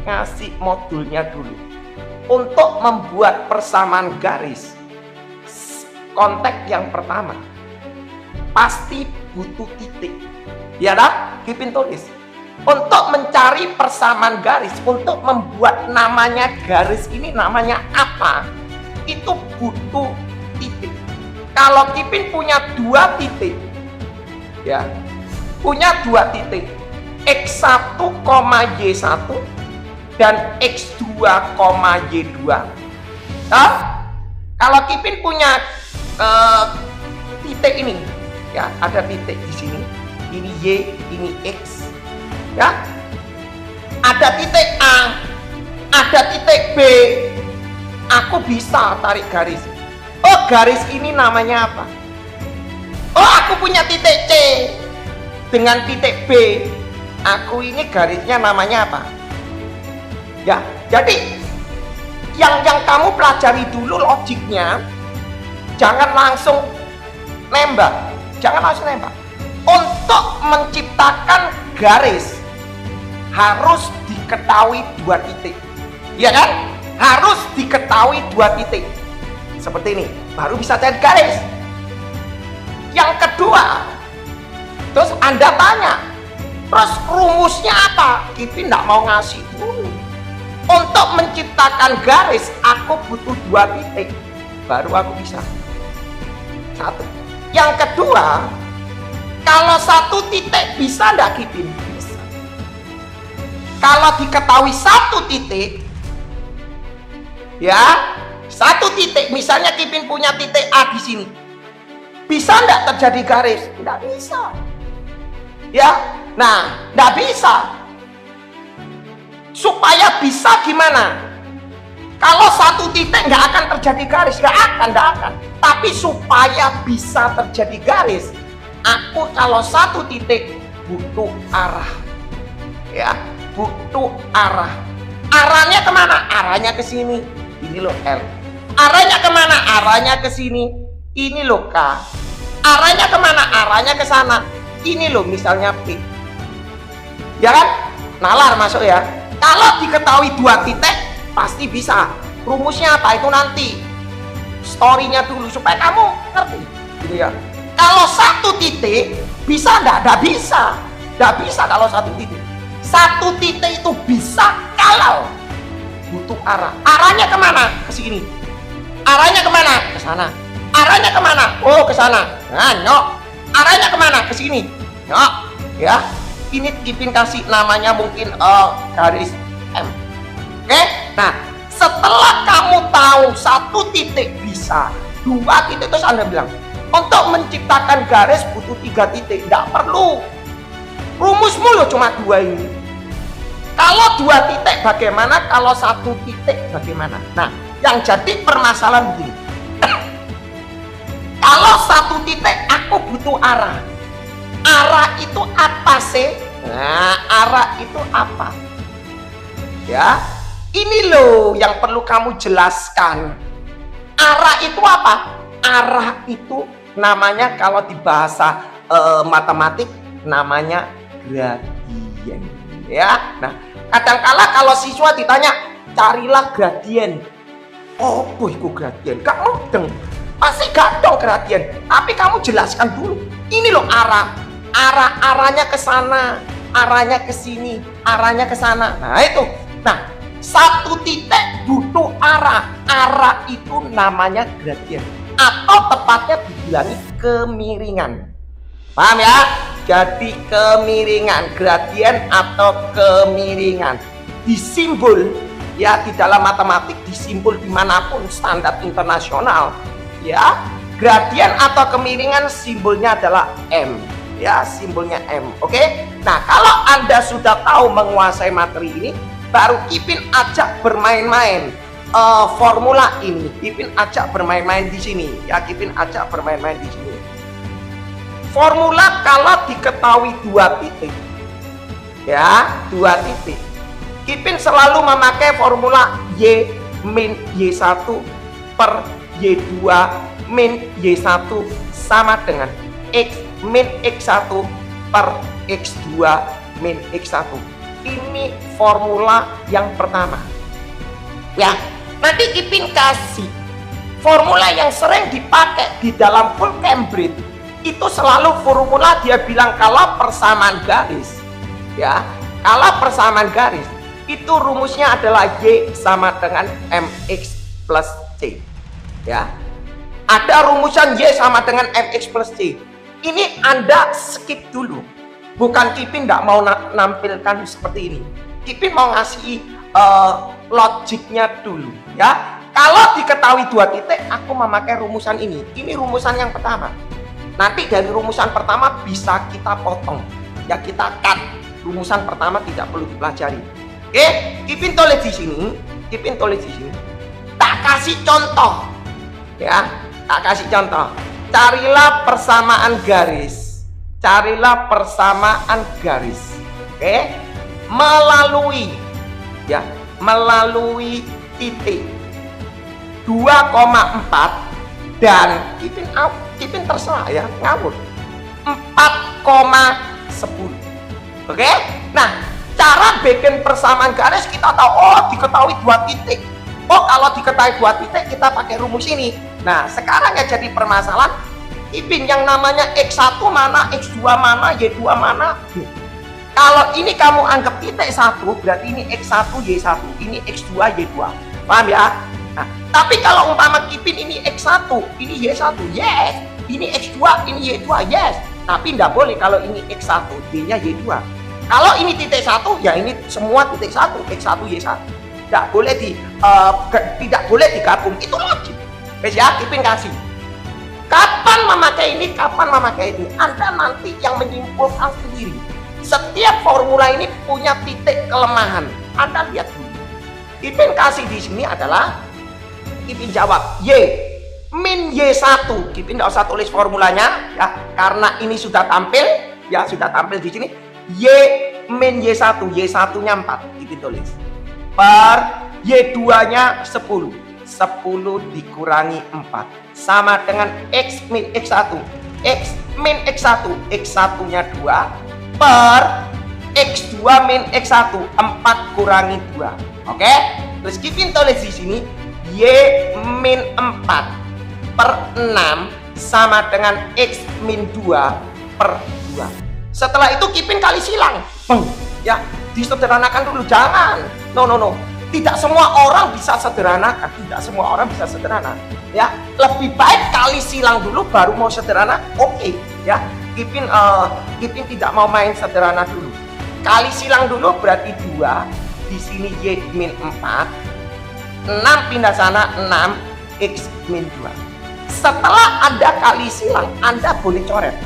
ngasih modulnya dulu. Untuk membuat persamaan garis, konteks yang pertama pasti butuh titik. Ya dah, Kipin tulis. Untuk mencari persamaan garis, untuk membuat namanya garis ini namanya apa, itu butuh titik. Kalau Kipin punya 2 titik, ya, punya 2 titik, X1, Y1 dan X2, Y2. Nah, kalau Kipin punya titik ini, ya, ada titik di sini, ini Y, ini X, ya, ada titik A, ada titik B, aku bisa tarik garis. Oh, garis ini namanya apa? Oh, aku punya titik C dengan titik B, aku ini garisnya namanya apa? Ya, jadi yang kamu pelajari dulu logiknya, jangan langsung nembak, jangan langsung nembak. Untuk menciptakan garis harus diketahui 2 titik, ya kan? Harus diketahui 2 titik seperti ini, baru bisa cari garis. Yang kedua, terus Anda tanya, terus rumusnya apa? Kipin nggak mau ngasih dulu. Untuk menciptakan garis, aku butuh 2 titik, baru aku bisa. 1. Yang kedua, kalau 1 titik bisa nggak Kipin? Bisa. Kalau diketahui 1 titik, ya, 1 titik, misalnya Kipin punya titik A di sini, bisa nggak terjadi garis? Nggak bisa. Ya, nah, nggak bisa. Supaya bisa gimana? Kalau 1 titik nggak akan terjadi garis, nggak akan. Tapi supaya bisa terjadi garis, aku kalau 1 titik butuh arah, ya, butuh arah. Arahnya kemana? Arahnya ke sini. Ini loh L. Arahnya kemana? Arahnya ke sini. Ini loh K. Arahnya kemana? Arahnya ke sana. Ini loh misalnya P. Ya kan? Nalar masuk ya. Kalau diketahui 2 titik pasti bisa. Rumusnya apa? Itu nanti story-nya dulu supaya kamu ngerti, gitu ya. Kalau 1 titik bisa nggak? Nggak bisa. Nggak bisa kalau 1 titik. 1 titik itu bisa kalau butuh arah. Arahnya kemana? Ke sini. Arahnya kemana? Ke sana. Arahnya kemana? Oh, ke sana. Nah, nyok. Arahnya kemana? Ke sini. Nyok. Ya. Ini Kipin kasih namanya mungkin garis M. Oke? Nah, setelah kamu tahu 1 titik bisa, 2 titik, terus Anda bilang, untuk menciptakan garis butuh 3 titik. Nggak perlu. Rumusmu loh cuma 2 ini. Kalau 2 titik bagaimana? Kalau 1 titik bagaimana? Nah, yang jadi permasalahan begini. Kalau 1 titik aku butuh arah. Arah itu apa sih? Nah, arah itu apa? Ya, ini loh yang perlu kamu jelaskan. Arah itu apa? Arah itu namanya kalau di bahasa matematik namanya gradien. Ya, nah kadangkala kalau siswa ditanya carilah gradien. Oh, itu gradien. Gak mudeng. Pasti gak dong gradien. Tapi kamu jelaskan dulu. Ini loh arah. Arahnya ke sana, arahnya ke sini, arahnya ke sana. Nah, itu. Nah, 1 titik butuh arah. Arah itu namanya gradien. Atau tepatnya dibilangi kemiringan. Paham ya? Jadi kemiringan, gradien atau kemiringan. Disimbol ya di dalam matematik, disimbol dimanapun standar internasional. Ya, gradien atau kemiringan simbolnya adalah M. Ya, simbolnya M. Oke. Nah, kalau Anda sudah tahu menguasai materi ini, baru Kipin ajak bermain-main formula ini. Kipin ajak bermain-main di sini. Ya, Kipin ajak bermain-main di sini. Formula kalau diketahui 2 titik, ya, 2 titik. Kipin selalu memakai formula Y min Y1 per Y2 min Y1 sama dengan X min X1 per X2 min X1. Ini formula yang pertama. Ya, nanti Ipin kasih formula yang sering dipakai di dalam full Cambridge. Itu selalu formula dia bilang kalau persamaan garis. Ya, kalau persamaan garis itu rumusnya adalah Y sama dengan MX plus C. Ya, ada rumusan Y sama dengan MX plus C. Ini Anda skip dulu. Bukan Ipin tidak mau nampilkan seperti ini. Ipin mau ngasih logiknya dulu. Ya, kalau diketahui 2 titik, aku memakai rumusan ini. Ini rumusan yang pertama. Nanti dari rumusan pertama bisa kita potong. Ya, kita cut. Rumusan pertama tidak perlu dipelajari. Oke, Ipin tulis di sini. Ipin tulis di sini. Tak kasih contoh. Ya, tak kasih contoh. Carilah persamaan garis. Carilah persamaan garis. Oke? Melalui titik 2,4 dan Ipin terserah ya, ngawur. 4,10. Oke? Nah, cara bikin persamaan garis kita tahu, diketahui 2 titik. Kalau diketahui 2 titik kita pakai rumus ini. Nah, sekarang ya jadi permasalahan Ipin yang namanya X1 mana, X2 mana, Y2 mana. Kalau ini kamu anggap titik 1, berarti ini X1 Y1, ini X2 Y2. Paham ya? Nah, tapi kalau umpama Ipin ini X1, ini Y1, yes. Ini X2, ini Y2, yes. Tapi tidak boleh kalau ini X1, Y-nya Y2. Kalau ini titik 1, ya ini semua titik 1, X1 Y1. Tidak boleh digabung. Itu logik. Wes ya, Ipin kasih. Kapan memakai ini, kapan memakai ini, Anda nanti yang menyimpulkan sendiri. Setiap formula ini punya titik kelemahan. Anda lihat dulu. Ipin kasih di sini adalah Ipin jawab Y min Y1. Ipin tidak usah tulis formulanya ya, karena ini sudah tampil ya, sudah tampil di sini. Y min Y1, Y1-nya 4 Ipin tulis. Per Y2-nya 10. 10 dikurangi 4 sama dengan X min X1. X min X1, X1-nya 2 per X2 min X1, 4 kurangi 2. Oke? Terus Ipin tulis di sini Y min 4 per 6 sama dengan X min 2 per 2. Setelah itu Ipin kali silang. Ya, disederhanakan dulu, jangan. No. Tidak semua orang bisa sederhanakan, tidak semua orang bisa sederhana. Ya, lebih baik kali silang dulu baru mau sederhana. Oke, ya. Ipin tidak mau main sederhana dulu. Kali silang dulu berarti 2. Di sini Y min 4. 6 pindah sana 6 X min 2. Setelah Anda kali silang, Anda boleh coret.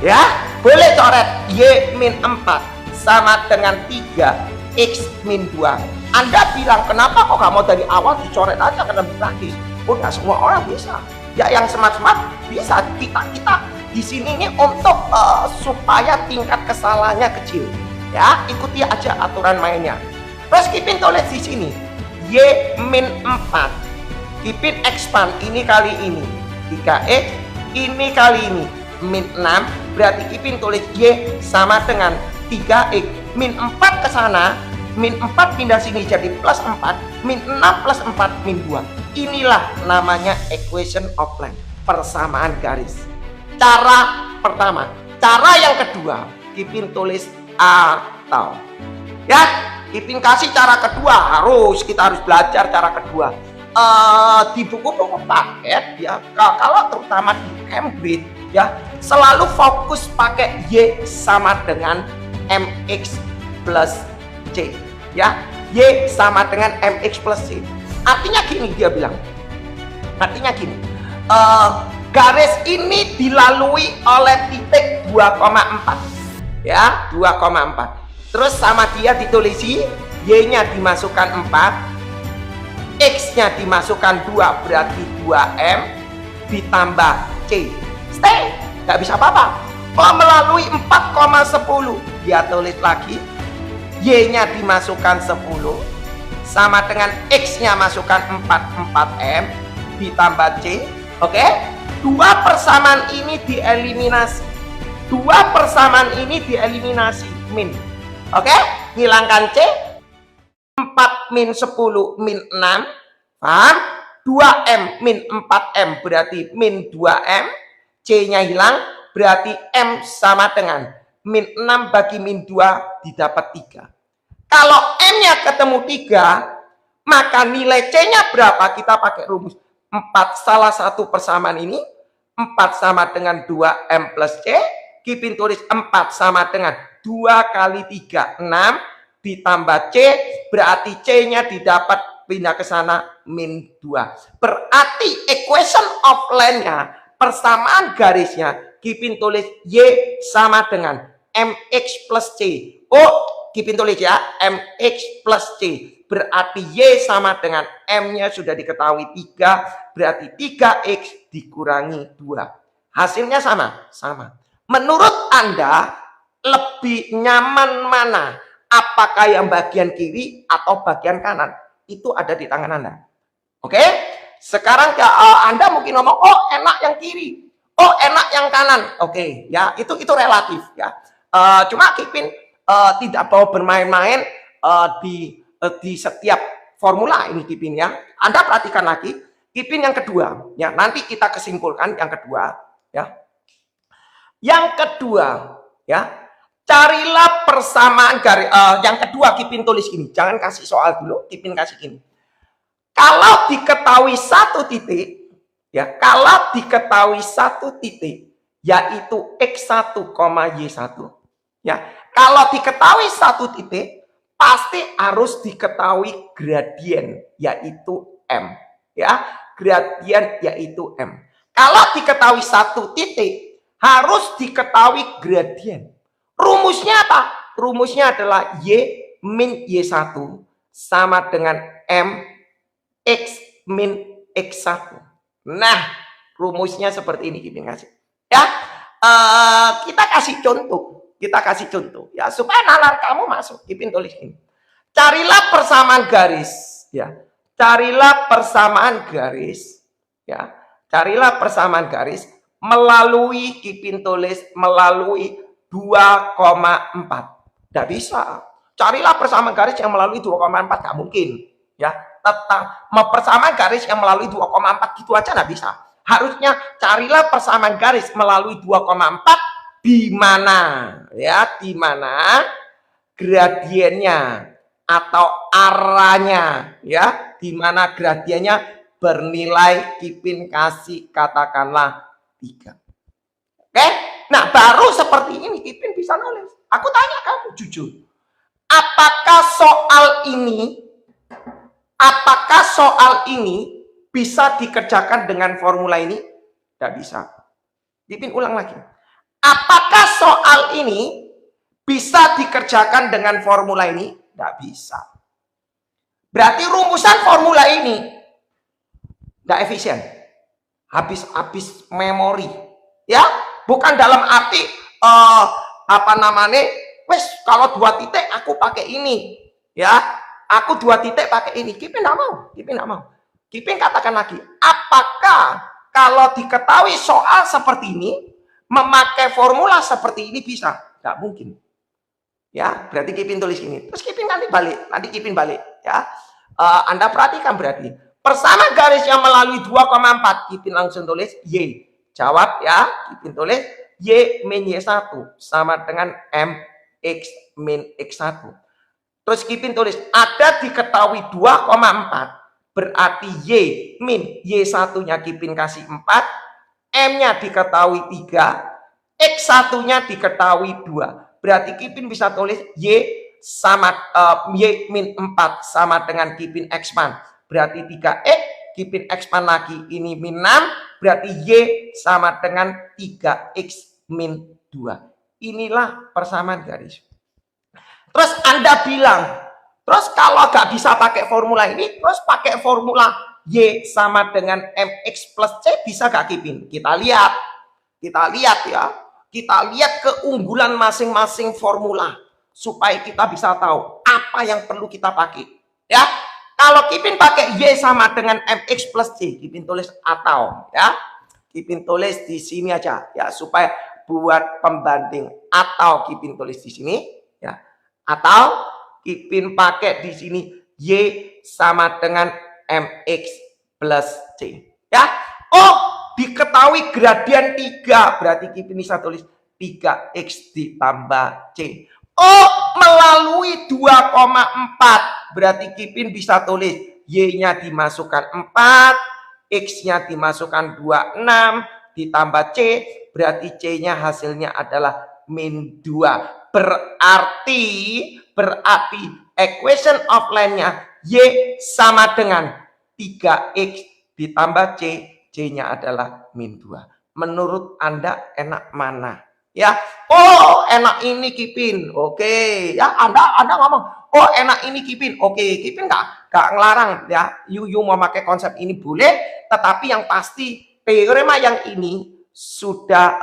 Ya, boleh coret Y min 4 sama dengan 3 X min 2. Anda bilang, kenapa kok gak mau dari awal dicoret aja, karena praktis. Nggak semua orang bisa. Ya, yang smart-smart bisa. Kita di sini ini untuk supaya tingkat kesalahannya kecil. Ya, ikuti aja aturan mainnya. Terus Ipin tulis di sini Y min 4. Ipin expand ini kali ini 3X, ini kali ini min 6. Berarti Ipin tulis Y sama dengan 3X min 4 ke sana, min 4 pindah sini jadi plus 4, min 6 plus 4 min 2. Inilah namanya equation of length, persamaan garis. Cara pertama. Cara yang kedua, Ipin tulis atau. Ya, Ipin kasih cara kedua, kita harus belajar cara kedua. Di buku-buku paket ya, kalau terutama di Cambridge ya, selalu fokus pakai Y sama dengan MX plus C ya, Y sama dengan MX plus C. Artinya gini, dia bilang, artinya gini, garis ini dilalui oleh titik 2,4 ya, 2,4. Terus sama dia ditulisi Y nya dimasukkan 4, X nya dimasukkan 2, berarti 2M ditambah C. Stay, nggak bisa apa-apa. Melalui 4,10, dia tulis lagi Y nya dimasukkan 10 sama dengan X nya masukkan 4M ditambah C. Oke, dua persamaan ini dieliminasi, min. Oke, Hilangkan C. 4 min 10 min 6. Paham? 2M min 4M berarti min 2M. C-nya hilang, berarti M sama dengan min 6 bagi min 2 didapat 3. Kalau M-nya ketemu 3, maka nilai C-nya berapa? Kita pakai rumus 4. Salah satu persamaan ini 4 sama dengan 2M plus C. Kipin tulis 4 sama dengan 2 kali 3, 6 ditambah C, berarti C-nya didapat pindah ke sana min 2. Berarti equation of line-nya, persamaan garisnya, Kipin tulis Y sama dengan MX plus C. Oh, Kipin tulis ya, MX plus C. Berarti Y sama dengan M-nya sudah diketahui 3, berarti 3X dikurangi 2. Hasilnya sama? Sama. Menurut Anda, lebih nyaman mana? Apakah yang bagian kiri atau bagian kanan? Itu ada di tangan Anda. Oke? Sekarang Anda mungkin ngomong, oh enak yang kiri, oh enak yang kanan. Oke, ya itu relatif ya. Cuma Kipin tidak mau bermain-main di setiap formula ini Kipin ya. Anda perhatikan lagi, Kipin yang kedua ya. Nanti kita kesimpulkan yang kedua ya. Yang kedua ya. Carilah persamaan garis. Yang kedua Kipin tulis gini. Jangan kasih soal dulu. Kipin kasih gini. Kalau diketahui satu titik, ya, kalau diketahui satu titik, yaitu X1, Y1, ya, kalau diketahui satu titik, pasti harus diketahui gradien, yaitu M, ya, gradien yaitu M. Kalau diketahui satu titik, harus diketahui gradien. Rumusnya apa? Rumusnya adalah Y min Y1 sama dengan M X min X1. Nah, rumusnya seperti ini Kipin kasih. Ya, kita kasih contoh. Kita kasih contoh. Ya, supaya nalar kamu masuk. Kipin tulis ini. Carilah persamaan garis. Ya, carilah persamaan garis. Ya, carilah persamaan garis melalui Kipin tulis melalui 2,4. Tidak bisa. Carilah persamaan garis yang melalui 2,4. Tidak mungkin. Ya, persamaan garis yang melalui 2,4 gitu aja tidak bisa. Harusnya carilah persamaan garis melalui 2,4 di mana? Ya, di mana gradiennya atau arahnya, ya, di mana gradiennya bernilai Kipin kasih katakanlah 3. Oke? Nah, baru seperti ini Kipin bisa nulis. Aku tanya kamu jujur. Apakah soal ini bisa dikerjakan dengan formula ini? Tidak bisa. Kipin ulang lagi. Apakah soal ini bisa dikerjakan dengan formula ini? Tidak bisa. Berarti rumusan formula ini tidak efisien. Habis memori. Ya, bukan dalam arti wes kalau 2 titik aku pakai ini, ya, aku 2 titik pakai ini. Kipin tidak mau, Kipin tidak mau. Kipin katakan lagi, apakah kalau diketahui soal seperti ini, memakai formula seperti ini bisa? Tidak mungkin. Ya, berarti Kipin tulis ini. Terus Kipin nanti Kipin balik, ya. Anda perhatikan berarti persamaan garis yang melalui 2,4, Kipin langsung tulis Y. Jawab ya, Kipin tulis Y min Y1 sama dengan M X min X1. Terus Kipin tulis ada diketahui 2,4, berarti Y min Y1-nya Kipin kasih 4, M-nya diketahui 3, X1-nya diketahui 2. Berarti Kipin bisa tulis Y min 4 sama dengan Kipin X-man. Berarti 3X, Kipin X-man lagi ini min 6. Berarti Y sama dengan 3X min 2. Inilah persamaan garis. Terus Anda bilang, terus kalau nggak bisa pakai formula ini, terus pakai formula Y sama dengan MX plus C, bisa nggak Kipin? Kita lihat ya. Kita lihat keunggulan masing-masing formula. Supaya kita bisa tahu apa yang perlu kita pakai. Ya. Kalau Kipin pakai Y sama dengan MX plus C, Kipin tulis atau, ya. Kipin tulis di sini aja, ya, supaya buat pembanding atau Kipin tulis di sini, ya. Atau Kipin pakai di sini Y sama dengan MX plus C. Ya. Oh, diketahui gradian 3. Berarti Kipin bisa tulis 3X ditambah C. Oh, melalui 2,4. Berarti Kipin bisa tulis Y-nya dimasukkan 4, X-nya dimasukkan 26, ditambah C. Berarti C-nya hasilnya adalah min 2. Berarti equation of line-nya Y sama dengan 3X ditambah C. C-nya adalah min 2. Menurut Anda enak mana? Ya, oh enak ini Kipin. Oke, ya Anda ngomong, oh enak ini Kipin. Oke, Kipin nggak ngelarang ya. You mau pakai konsep ini boleh, tetapi yang pasti teorema yang ini sudah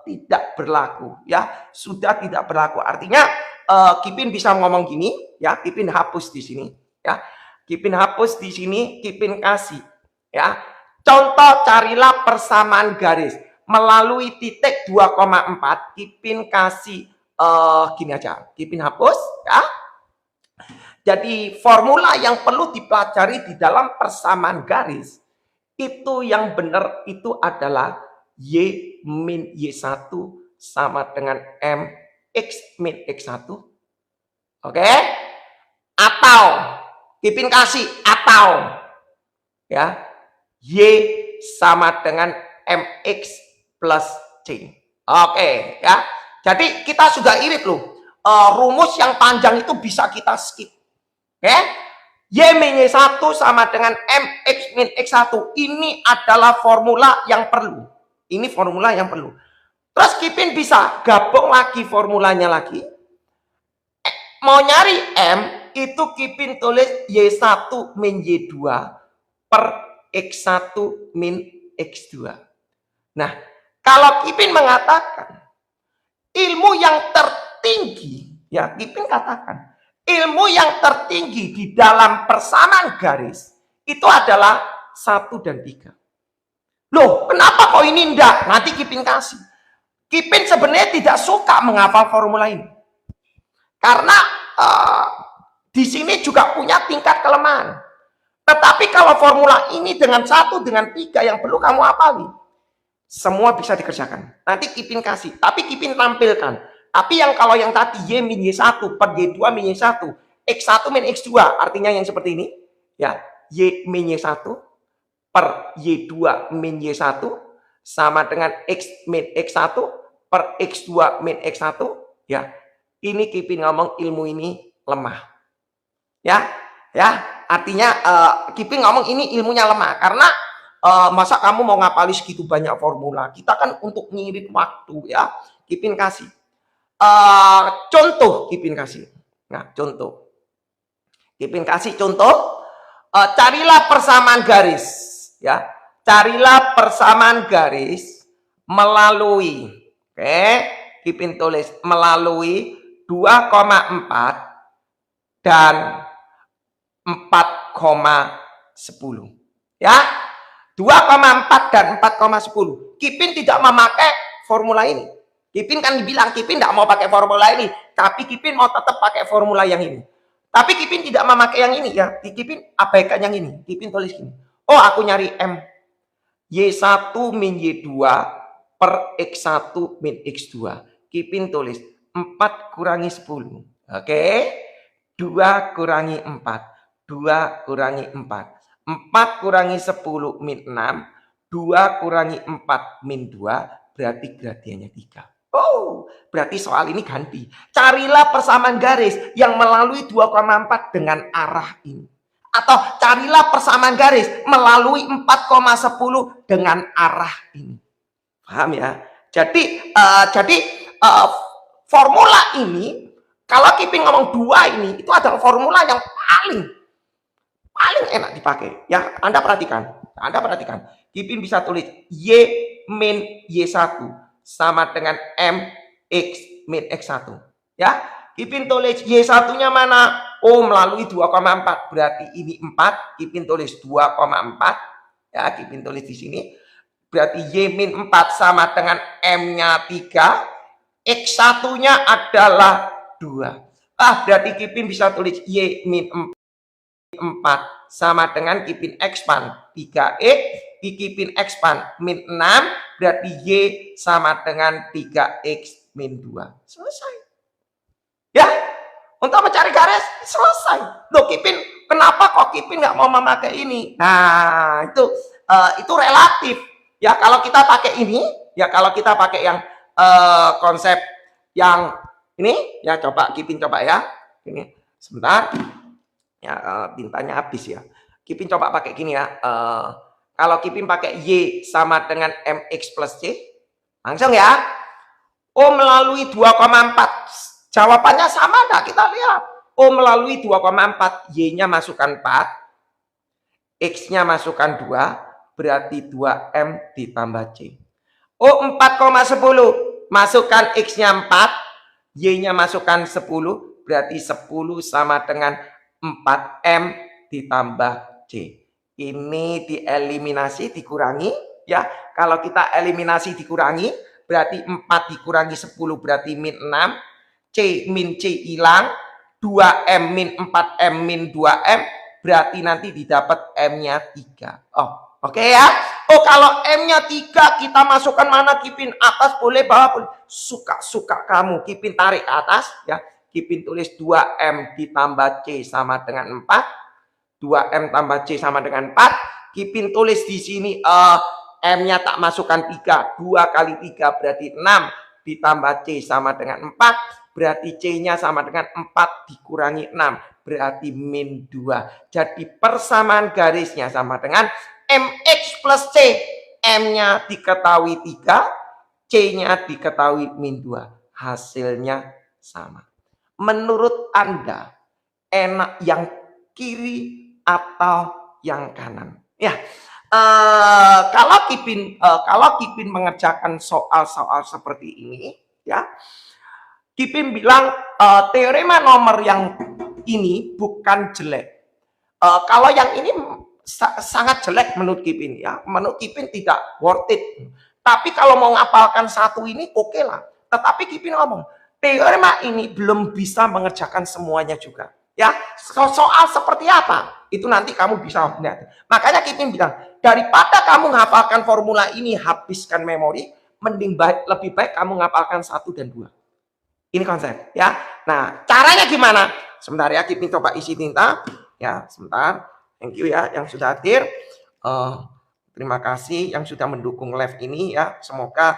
tidak berlaku ya, sudah tidak berlaku. Artinya Kipin bisa ngomong gini ya, Kipin hapus di sini ya. Kipin hapus di sini, Kipin kasih ya. Contoh carilah persamaan garis melalui titik 2,4. Kipin kasih gini aja. Kipin hapus ya. Jadi formula yang perlu dipelajari di dalam persamaan garis itu yang benar itu adalah Y min Y1 sama dengan M X min X1. Oke? Atau Kipin kasih atau ya Y sama dengan MX plus C. Oke ya. Jadi kita sudah irit loh. Rumus yang panjang itu bisa kita skip. Oke? Y min Y1 sama dengan MX min X1. Ini adalah formula yang perlu. Ini formula yang perlu. Terus Kipin bisa gabung lagi formulanya lagi. Mau nyari M, itu Kipin tulis Y1 min Y2 per X1 min X2. Nah, kalau Kipin mengatakan ilmu yang tertinggi, ya Kipin katakan, ilmu yang tertinggi di dalam persamaan garis itu adalah 1 dan 3. Loh, kenapa kok ini enggak? Nanti Kipin kasih. Kipin sebenarnya tidak suka menghafal formula ini. Karena di sini juga punya tingkat kelemahan. Tetapi kalau formula ini dengan 1 dengan 3 yang perlu kamu hafali, semua bisa dikerjakan. Nanti Kipin kasih, tapi Kipin tampilkan. Tapi yang kalau yang tadi Y min Y1 per Y2 min Y1, X1 min X2, artinya yang seperti ini, ya, Y min Y1 per Y2 min Y1 sama dengan X min X1 per X2 min X1, ya. Ini Kipin ngomong ilmu ini lemah. Ya, artinya Kipin ngomong ini ilmunya lemah karena masa kamu mau ngapalin segitu banyak formula? Kita kan untuk ngirit waktu ya. Kipin kasih contoh, Kipin kasih. Nah, contoh. Kipin kasih contoh. Carilah persamaan garis, ya. Carilah persamaan garis melalui, oke? Kipin tulis melalui 2,4 dan 4,10. Ya. 2,4 dan 4,10. Kipin tidak memakai formula ini. Kipin kan bilang Kipin tidak mau pakai formula ini, tapi Kipin mau tetap pakai formula yang ini. Tapi Kipin tidak memakai yang ini ya. Kipin abaikan yang ini. Kipin tulis gini. Oh, aku nyari M. Y1 min Y2 per X1 min X2. Kipin tulis 4 kurangi 10. Oke. 2 kurangi 4. 2 kurangi 4. 4 kurangi 10 min 6. 2 kurangi 4 min 2. Berarti gradiennya 3. Oh, berarti soal ini ganti. Carilah persamaan garis yang melalui 2,4 dengan arah ini. Atau carilah persamaan garis melalui 4,10 dengan arah ini. Paham ya? Jadi formula ini, kalau Kipin ngomong 2 ini, itu adalah formula yang paling enak dipakai. Ya, Anda perhatikan. Kipin bisa tulis Y min Y1 sama dengan M X min X1. Ya, Kipin tulis Y1-nya mana? Oh, melalui 2,4. Berarti ini 4. Kipin tulis 2,4. Ya, Kipin tulis di sini. Berarti Y min 4 sama dengan M-nya 3. X1-nya adalah 2. Berarti Kipin bisa tulis Y min 4 sama dengan Kipin expand 3X, Kipin expand min 6, berarti Y sama dengan 3X min 2. Selesai. Ya, untuk mencari garis, selesai. Loh Kipin, kenapa kok Kipin nggak mau memakai ini? Nah, itu relatif. Ya, kalau kita pakai ini, ya kalau kita pakai yang konsep yang ini, ya coba Kipin coba ya. Ini, sebentar. Ya, tintanya habis ya. Kipin coba pakai gini ya. Kalau Kipin pakai Y sama dengan MX plus C, langsung ya. O melalui 2,4. Jawabannya sama enggak? Kita lihat. O melalui 2,4. Y-nya masukkan 4. X-nya masukkan 2. Berarti 2M ditambah C. O 4,10. Masukkan X-nya 4. Y-nya masukkan 10. Berarti 10 sama dengan 4M ditambah C. Ini dieliminasi, dikurangi. Ya, kalau kita eliminasi dikurangi, berarti 4 dikurangi 10 berarti min 6. C min C hilang. 2M min 4M min 2M. Berarti nanti didapat M-nya 3. Oh, oke ya. Oh, kalau M-nya 3 kita masukkan mana Kipin? Atas boleh, bawah boleh. Suka-suka kamu. Kipin tarik atas ya. Kipin tulis 2M ditambah C sama dengan 4. 2M tambah C sama dengan 4. Kipin tulis di sini M-nya tak masukkan 3. 2 kali 3 berarti 6 ditambah C sama dengan 4. Berarti C-nya sama dengan 4 dikurangi 6. Berarti min 2. Jadi persamaan garisnya sama dengan MX plus C. M-nya diketahui 3. C-nya diketahui min 2. Hasilnya sama. Menurut Anda enak yang kiri atau yang kanan? Ya, kalau Kipin mengerjakan soal-soal seperti ini, ya, Kipin bilang teorema nomor yang ini bukan jelek. Kalau yang ini sangat jelek menurut Kipin, ya, menurut Kipin tidak worth it. Tapi kalau mau ngapalkan satu ini oke lah. Tetapi Kipin ngomong, teorema ini belum bisa mengerjakan semuanya juga. Ya, soal seperti apa? Itu nanti kamu bisa lihat. Makanya Kipin bilang, daripada kamu ngapalkan formula ini habiskan memori, mending lebih baik kamu ngapalkan 1 dan 2. Ini konsep, ya. Nah, caranya gimana? Sebentar ya, Kipin coba isi tinta. Ya, sebentar. Thank you ya yang sudah hadir. Terima kasih yang sudah mendukung live ini ya. Semoga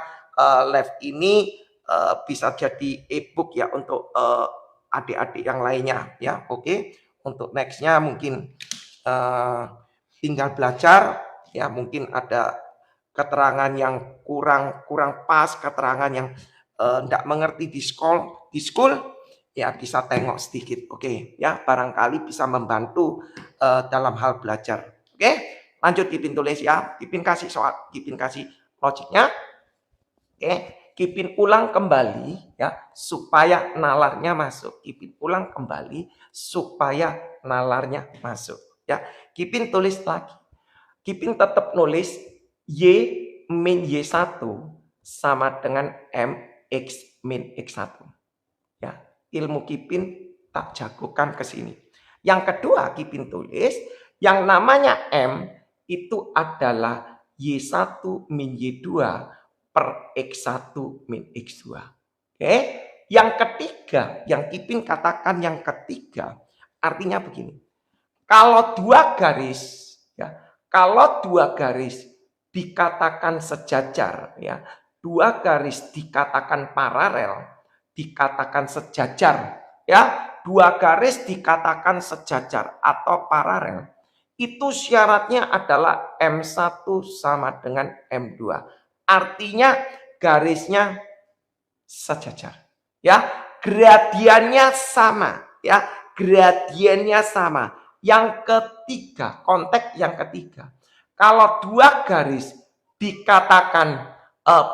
live ini bisa jadi e-book ya untuk adik-adik yang lainnya ya. Oke, untuk nextnya mungkin tinggal belajar ya, mungkin ada keterangan yang kurang pas, keterangan yang tidak mengerti di school ya, bisa tengok sedikit. Oke ya, barangkali bisa membantu dalam hal belajar. Oke, lanjut Kipin tulis ya. Kipin kasih soal, Kipin kasih logiknya. Oke, Kipin ulang kembali ya supaya nalarnya masuk. Kipin ulang kembali supaya nalarnya masuk ya. Kipin tulis lagi. Kipin tetap nulis Y min Y1 sama dengan MX min X1. Ya, ilmu Kipin tak jagokan ke sini. Yang kedua Kipin tulis yang namanya M itu adalah Y1 min Y2 per X1 min X2. Oke. Yang ketiga, yang Kipin katakan yang ketiga, artinya begini. Kalau dua garis, ya, kalau dua garis dikatakan sejajar, ya, dua garis dikatakan paralel, dikatakan sejajar, ya, dua garis dikatakan sejajar atau paralel, itu syaratnya adalah M1 sama dengan M2. Artinya garisnya sejajar, ya, gradiennya sama, ya, gradiennya sama. Yang ketiga, konteks yang ketiga, kalau dua garis dikatakan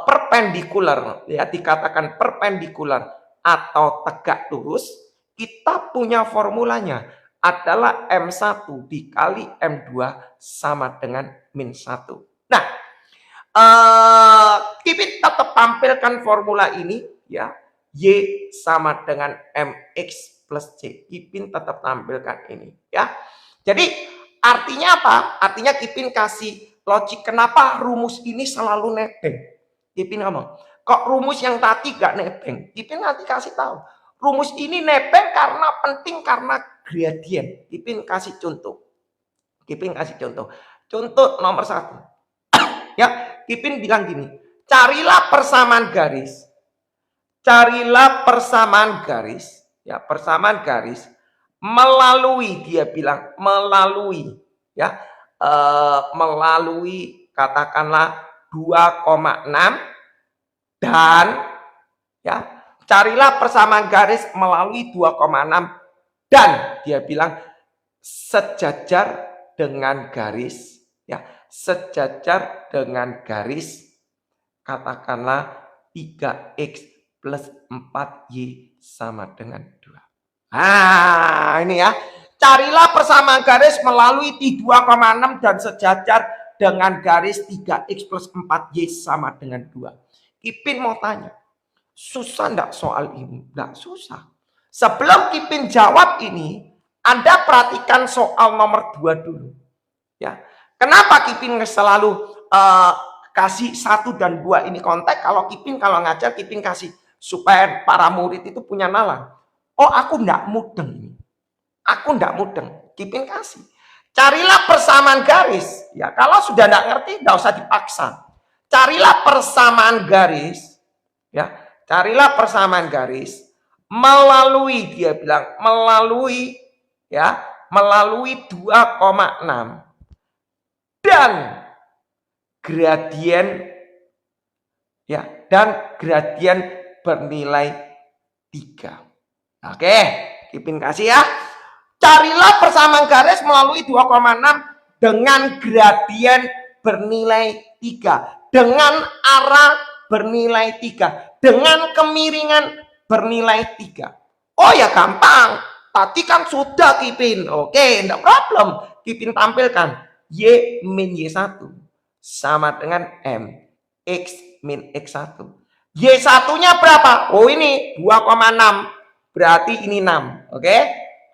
perpendikular, ya, dikatakan perpendikular atau tegak lurus, kita punya formulanya adalah M1 dikali M2 sama dengan min 1. Nah, Kipin tetap tampilkan formula ini ya, Y sama dengan MX plus C. Kipin tetap tampilkan ini ya. Jadi artinya apa? Artinya Kipin kasih logik kenapa rumus ini selalu nebeng. Kipin ngomong, kok rumus yang tadi gak nebeng? Kipin nanti kasih tahu. Rumus ini nebeng karena penting karena gradien. Kipin kasih contoh. Kipin kasih contoh. Contoh nomor 1. Ya, Kipin bilang gini, carilah persamaan garis. Carilah persamaan garis, ya, persamaan garis melalui, dia bilang melalui, ya, melalui katakanlah 2,6 dan ya, carilah persamaan garis melalui 2,6 dan dia bilang sejajar dengan garis, ya, sejajar dengan garis katakanlah 3x plus 4y sama dengan 2. Nah, ini ya. Carilah persamaan garis melalui 2,6 dan sejajar dengan garis 3x plus 4y sama dengan 2. Kipin mau tanya, susah enggak soal ini? Enggak susah. Sebelum Kipin jawab ini, Anda perhatikan soal nomor 2 dulu. Ya. Kenapa Kipin selalu kasih 1 dan 2 ini konteks? Kalau Kipin kalau ngajar, Kipin kasih supaya para murid itu punya nalar. Oh, aku ndak mudeng ini. Aku ndak mudeng. Kipin kasih. Carilah persamaan garis. Ya, kalau sudah ndak ngerti, ndak usah dipaksa. Carilah persamaan garis. Ya, carilah persamaan garis melalui, dia bilang melalui, ya, melalui 2,6 dan gradien, ya, dan gradien bernilai 3. Oke, Kipin kasih ya. Carilah persamaan garis melalui 2,6 dengan gradien bernilai 3. Dengan arah bernilai 3. Dengan kemiringan bernilai 3. Oh ya gampang. Tadi kan sudah Kipin. Oke, enggak problem. Kipin tampilkan. Y min Y1 sama dengan M. X min X1. Y1-nya berapa? Oh ini 2,6. Berarti ini 6. Oke.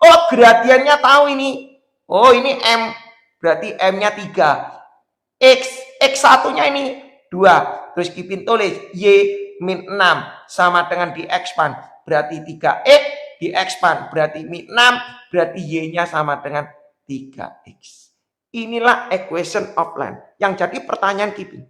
Oh gradiennya tahu ini. Oh ini M. Berarti M-nya 3. X1-nya ini 2. Terus Kipin tulis Y min 6 sama dengan di expand. Berarti 3X di expand. Berarti min 6. Berarti Y-nya sama dengan 3X. Inilah equation of line. Yang jadi pertanyaan Kipin.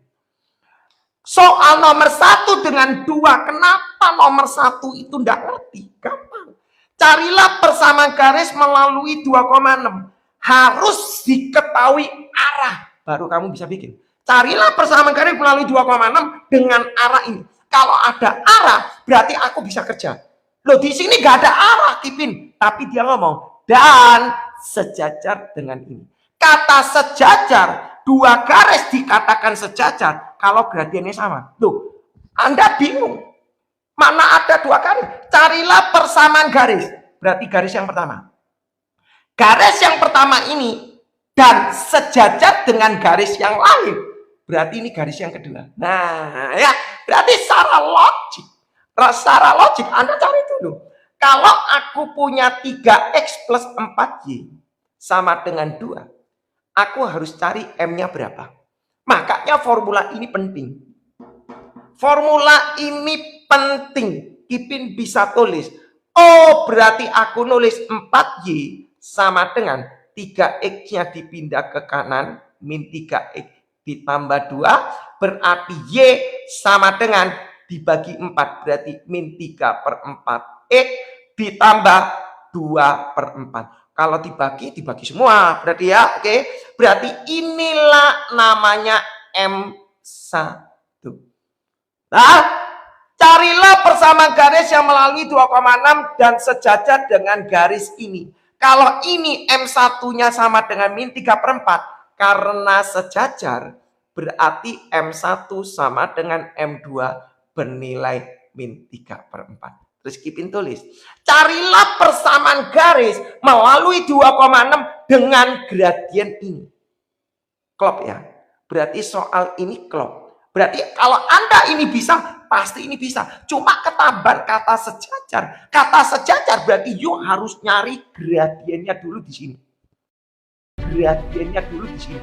Soal nomor 1 dengan 2, kenapa nomor 1 itu enggak ngerti? Gampang. Carilah persamaan garis melalui 2,6. Harus diketahui arah. Baru kamu bisa bikin. Carilah persamaan garis melalui 2,6 dengan arah ini. Kalau ada arah, berarti aku bisa kerja. Loh, di sini nggak ada arah, Kipin. Tapi dia ngomong, dan sejajar dengan ini. Kata sejajar, 2 garis dikatakan sejajar kalau gradiennya sama. Loh, Anda bingung. Mana ada 2 garis? Carilah persamaan garis. Berarti garis yang pertama. Garis yang pertama ini dan sejajar dengan garis yang lain. Berarti ini garis yang kedua. Nah, ya, berarti secara logik Anda cari dulu. Kalau aku punya 3X plus 4Y sama dengan 2, aku harus cari M-nya berapa. Makanya formula ini penting. Formula ini penting. Kipin bisa tulis. Oh, berarti aku nulis 4Y sama dengan 3X-nya dipindah ke kanan. Min 3X ditambah 2. Berarti Y sama dengan dibagi 4. Berarti min 3/4. X ditambah 2/4. Kalau dibagi semua. Berarti ya, oke. Berarti inilah namanya M1. Nah, carilah persamaan garis yang melalui 2,6 dan sejajar dengan garis ini. Kalau ini M1-nya sama dengan min 3/4. Karena sejajar, berarti M1 sama dengan M2 bernilai min 3/4. Terus Kipin tulis, carilah persamaan garis melalui 2,6 dengan gradien ini. Klop ya. Berarti soal ini klop. Berarti kalau Anda ini bisa, pasti ini bisa. Cuma ketambahan kata sejajar. Kata sejajar berarti you harus nyari gradiennya dulu di sini. Gradiennya dulu di sini.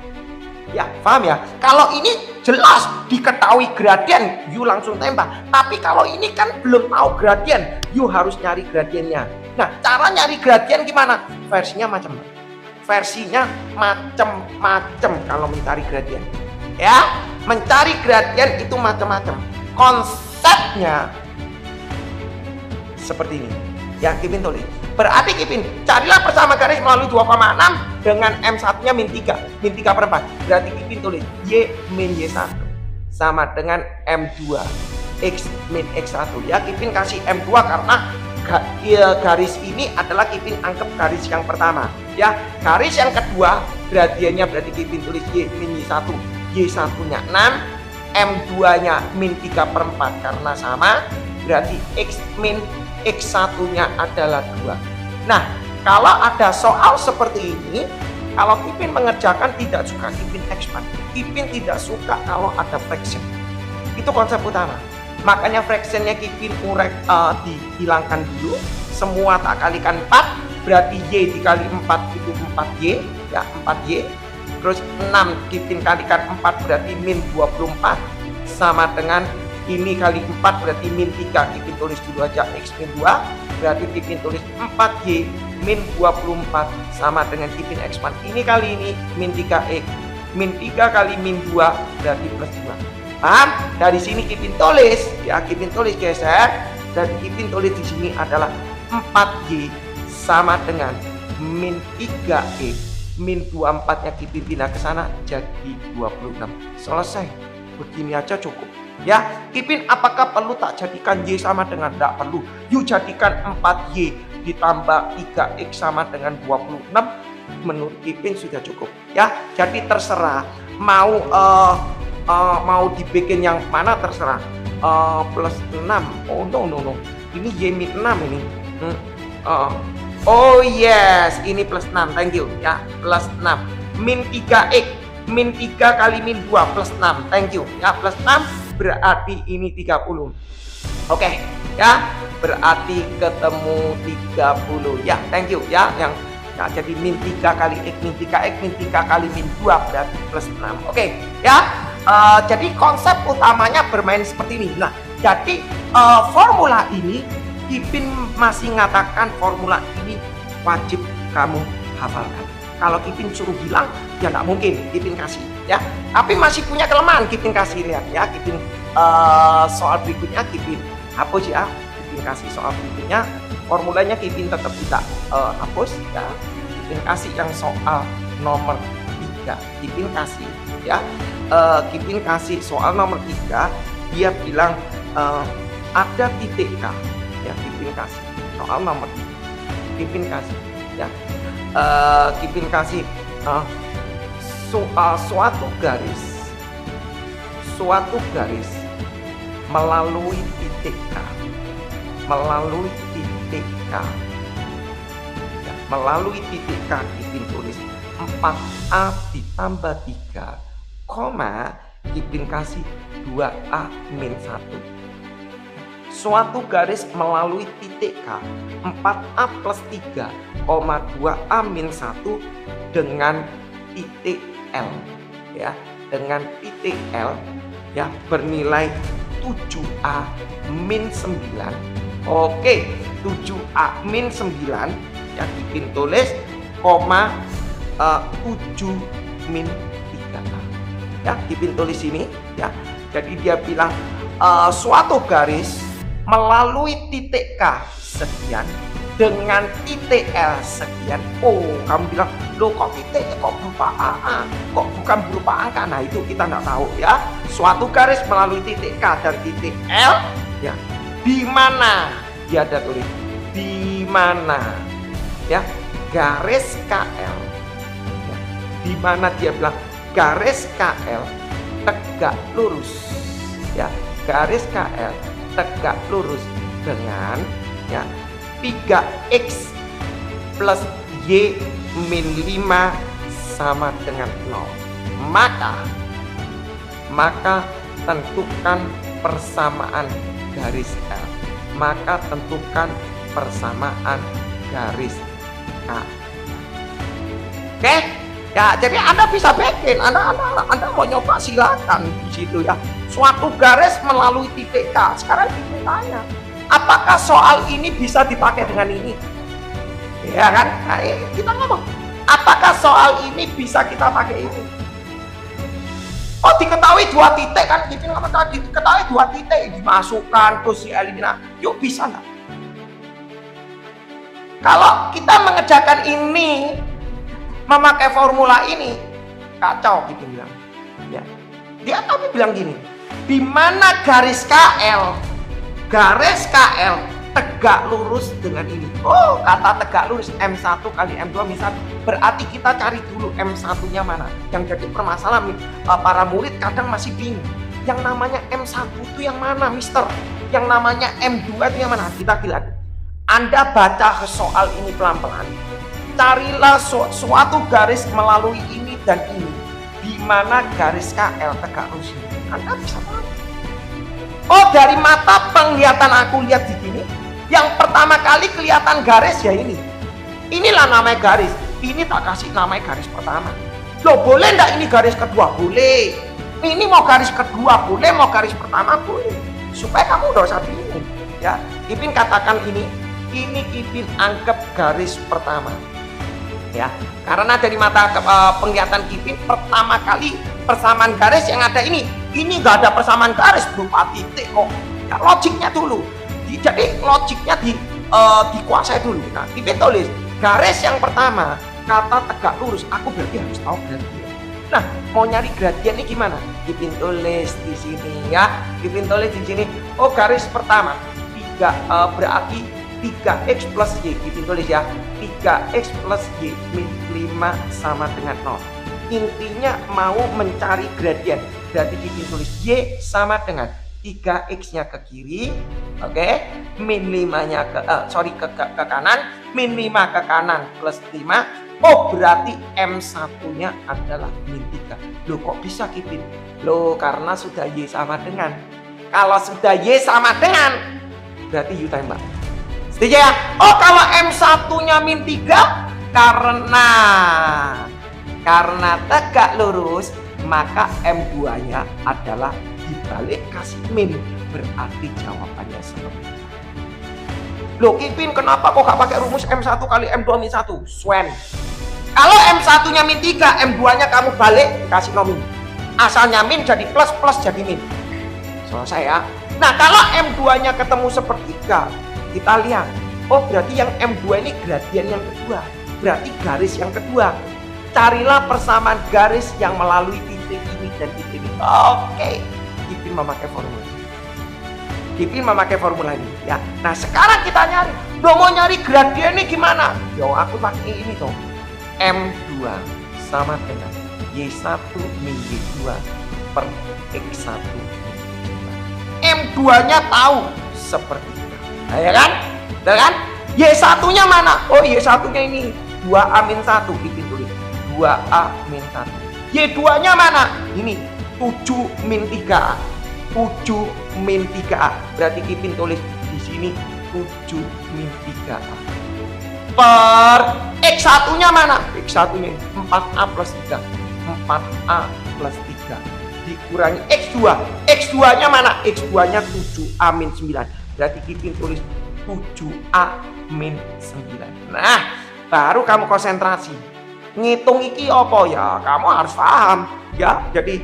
Ya, paham ya? Kalau ini jelas diketahui gradien, you langsung tembak. Tapi kalau ini kan belum tahu gradien, you harus nyari gradiennya. Nah, cara nyari gradien gimana? Versinya macam-macam. Versinya macam-macam kalau mencari gradien. Ya, mencari gradien itu macam-macam. Konsepnya seperti ini. Ya, Kipin tulis. Berarti Kipin, carilah bersama garis melalui 2,6 dengan M1-nya min 3. Min 3 per 4. Berarti Kipin tulis Y min Y1 sama dengan M2 X min X1. Ya, Kipin kasih M2 karena garis ini adalah Kipin anggap garis yang pertama. Ya, garis yang kedua gradiennya berarti Kipin tulis Y min Y1. Y1-nya 6, M2-nya min 3 per 4 karena sama. Berarti X min X1-nya adalah 2. Nah, kalau ada soal seperti ini, kalau Kipin mengerjakan tidak suka Kipin expand. Kipin tidak suka kalau ada fraction. Itu konsep utama. Makanya fractionnya Kipin dihilangkan dulu. Semua tak kalikan 4, berarti Y dikali 4 itu 4Y. Ya, 4Y. Terus 6 Kipin kalikan 4 berarti min 24. Sama dengan ini kali 4 berarti min 3. Kipin tulis dulu aja X min 2. Berarti Kipin tulis 4Y min 24 sama dengan Kipin expand. Ini kali ini min 3X. Min 3 kali min 2 berarti plus 2. Paham? Dari sini Kipin tulis. Ya, Kipin tulis geser. Dan Kipin tulis di sini adalah 4Y sama dengan min 3X. Min 24-nya Kipin pindah ke sana jadi 26. Selesai. Begini aja cukup. Ya, Kipin apakah perlu tak jadikan Y sama dengan? Tidak perlu. You jadikan 4Y ditambah 3X sama dengan 26. Menurut Kipin sudah cukup. Ya, jadi terserah mau dibikin yang mana terserah. Plus 6. Oh no. Ini Y min 6 ini. Oh yes, ini plus 6. Thank you. Ya, plus 6. Min 3X. Min 3 kali min 2 plus 6. Thank you. Ya, plus 6 berarti ini 30. Oke, ya. Berarti ketemu 30. Ya, thank you ya. Yang ya, jadi min 3 kali X min 3X min 3 kali min 2 berarti plus 6. Oke, ya. Jadi konsep utamanya bermain seperti ini. Nah, jadi formula ini Kipin masih mengatakan formula ini wajib kamu hafalkan. Kalau Kipin suruh bilang, ya nggak mungkin Kipin kasih, ya. Tapi masih punya kelemahan, Kipin kasih lihat, ya. Kipin soal berikutnya Kipin hapus ya. Kipin kasih soal berikutnya, formulanya Kipin tetap tidak hapus, ya. Kipin kasih yang soal nomor 3. Kipin kasih, ya. Kipin kasih soal nomor 3. Dia bilang ada titik K, ya. Kipin kasih soal nomor 3. Kipin kasih, ya. Kipin kasih suatu garis melalui titik K, ya, melalui titik K Kipin tulis 4A ditambah 3, koma Kipin kasih 2A min 1. Suatu garis melalui titik K 4A plus 3, 2A min 1 dengan titik L, ya, dengan titik L, ya, bernilai 7A min 9. Oke, 7A min 9 ya Kipin tulis koma 7 min 3A, ya. Kipin tulis ini, ya. Jadi dia bilang suatu garis melalui titik K sekian dengan titik L sekian. Oh, kamu bilang, loh kok titik kok berupa AA, kok bukan berupa angka? Nah, itu kita nggak tahu, ya. Suatu garis melalui titik K dan titik L, ya, di mana dia ada tulis di mana, ya, garis KL, ya, di mana dia bilang garis KL tegak lurus, ya, garis KL tegak lurus dengan, ya, 3X plus Y min 5 sama dengan 0. Maka tentukan persamaan garis L, maka tentukan persamaan garis K. Oke? Ya, jadi Anda bisa bikin, Anda mau nyoba silakan di situ ya. Suatu garis melalui titik K. Sekarang kita tanya, apakah soal ini bisa dipakai dengan ini? Ya kan? Nah, kita ngomong, apakah soal ini bisa kita pakai ini? Oh, diketahui dua titik kan? Kita ngomong tadi, diketahui dua titik, dimasukkan terus dieliminasi. Yuk, bisa nggak? Kalau kita mengerjakan ini, memakai formula ini, kacau gitu bilang. Ya. Dia tapi bilang gini, di mana garis KL tegak lurus dengan ini. Oh, kata tegak lurus M1 kali M2 misalnya, berarti kita cari dulu M1-nya mana. Yang jadi permasalahan para murid kadang masih bingung. Yang namanya M1 itu yang mana, Mister? Yang namanya M2 itu yang mana? Kita lihat. Anda baca soal ini pelan-pelan. Carilah suatu garis melalui ini dan ini. Di mana garis KL tegak lurus. Anda bisa tahu. Oh, dari mata penglihatan aku lihat di sini, yang pertama kali kelihatan garis ya ini. Inilah namanya garis. Ini tak kasih namanya garis pertama. Loh, boleh enggak ini garis kedua? Boleh. Ini mau garis kedua boleh, mau garis pertama boleh. Supaya kamu udah usah bingung. Ya, Ipin katakan ini Ipin anggap garis pertama. Ya, karena dari mata penglihatan Ipin pertama kali persamaan garis yang ada ini nggak ada persamaan garis berupa titik kok. Ya, logiknya dulu. Jadi logiknya dikuasai dulu. Nah, Ipin tulis garis yang pertama kata tegak lurus. Aku berarti harus tahu gradien. Nah, mau nyari gradien ini gimana? Ipin tulis di sini ya. Ipin tulis di sini. Oh, garis pertama 3 berarti 3x plus y. Ipin tulis ya. 3x plus y min 5 sama dengan 0. Intinya mau mencari gradien. Berarti Ipin tulis y sama dengan 3x-nya ke kiri, oke, min 5-nya ke kanan, min 5 ke kanan plus 5. Oh, berarti M1-nya adalah min 3. Loh, kok bisa Ipin? Loh, karena sudah y sama dengan. Kalau sudah y sama dengan, berarti u tembak. Setuju ya? Oh, kalau M1-nya min 3 karena tegak lurus, maka M2-nya adalah dibalik kasih min, berarti jawabannya seperti itu. Loh, Ipin kenapa kok gak pakai rumus M1 kali M2 min 1? Swen. Kalau M1-nya min 3, M2-nya kamu balik kasih min. Asalnya min jadi plus, plus jadi min. Selesai ya. Nah, kalau M2-nya ketemu sepertiga, kita lihat. Oh, berarti yang M2 ini gradien yang kedua. Berarti garis yang kedua. Carilah persamaan garis yang melalui titik ini dan titik ini. Oke. Ipin memakai formula. Ipin memakai formula ini ya. Nah, sekarang kita nyari. Loh, mau nyari gradien ini gimana? Yo, aku pakai ini toh. M2 sama dengan Y1 min Y2 per X1. M2-nya tahu seperti itu. Nah, ya kan? Ya kan? Y1-nya mana? Oh, Y1-nya ini 2A min 1. Ipin tulis 2A min 1. Y2-nya mana? Ini 7 min 3A. 7 min 3A. Berarti Ipin tulis di sini 7 min 3A. Per X1-nya mana? X1-nya 4A plus 3. 4A plus 3. Dikurangi X2. X2-nya mana? X2-nya 7A min 9. Berarti Ipin tulis 7A min 9. Nah, baru kamu konsentrasi. Ngitung iki apa ya? Kamu harus paham ya. Jadi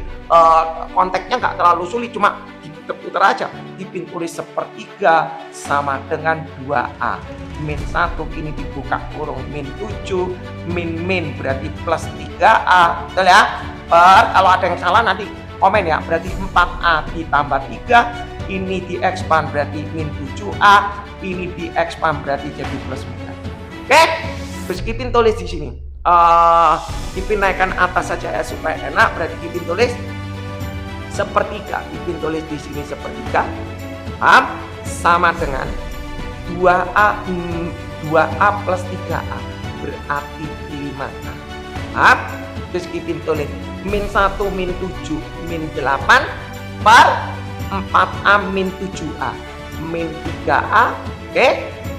konteksnya nggak terlalu sulit, cuma diputar-putar aja. Ipin tulis sepertiga sama dengan 2A min 1, ini dibuka kurung min 7 min berarti plus 3A. Betul ya? Kalau ada yang salah nanti komen ya. Berarti 4A ditambah 3, ini diekspan berarti min 7A, ini diekspan berarti jadi plus 9. Oke? Terus Ipin tulis di sini. Ipin naikkan atas saja ya supaya enak. Berarti Ipin tulis sepertiga. Ipin tulis di sini sepertiga. Sama dengan 2A plus 3A berarti 5A. Terus Ipin tulis min 1 min 7 min 8 per 4A min 7A min 3A. Oke,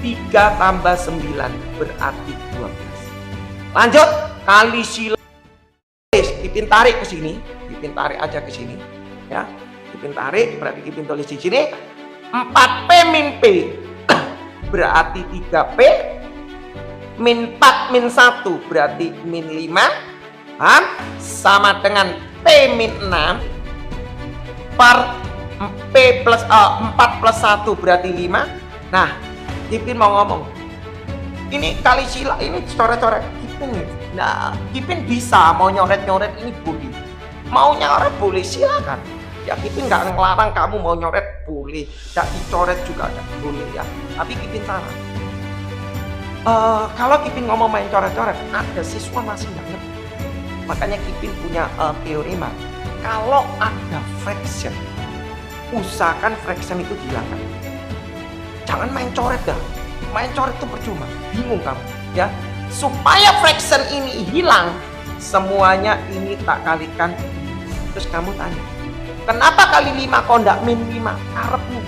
3 tambah 9 berarti 12. Lanjut, kali sila. Kipin tarik ke sini, Kipin tarik aja ke sini ya. Kipin tarik berarti Kipin tulis di sini 4P min P berarti 3P min 4 min 1 berarti min 5 sama dengan P min 6 per P plus 4 plus 1 berarti 5. Nah, Kipin mau ngomong ini kali sila, ini coret-coret Kipin. Nah, Kipin bisa mau nyoret-nyoret ini boleh, mau nyoret boleh, silakan ya. Kipin nggak ngelarang kamu mau nyoret boleh, nggak dicoret juga boleh ya. Tapi Kipin saran, kalau Kipin ngomong main coret-coret, ada siswa masih nggak ngerti. Makanya Kipin punya teorema, kalau ada fraction, usahakan fraction itu dihilangkan. Jangan main coret dah, main coret itu percuma, bingung kamu ya. Supaya fraction ini hilang, semuanya ini tak kalikan. Terus kamu tanya, kenapa kali 5 kok enggak min 5? Karepmu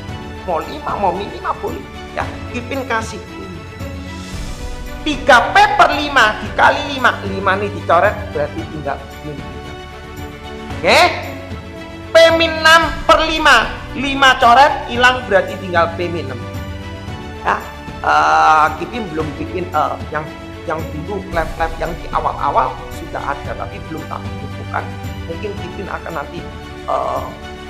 mau 5 mau min 5 boleh ya. Kipin kasih 3P per 5 dikali 5 ini dicoret berarti tinggal min 3. Oke, P min 6 per 5 coret hilang berarti tinggal P min 6 ya. Kipin belum bikin yang dulu lab-lab yang di awal-awal sudah ada tapi belum tak bukan. Mungkin Kipin akan nanti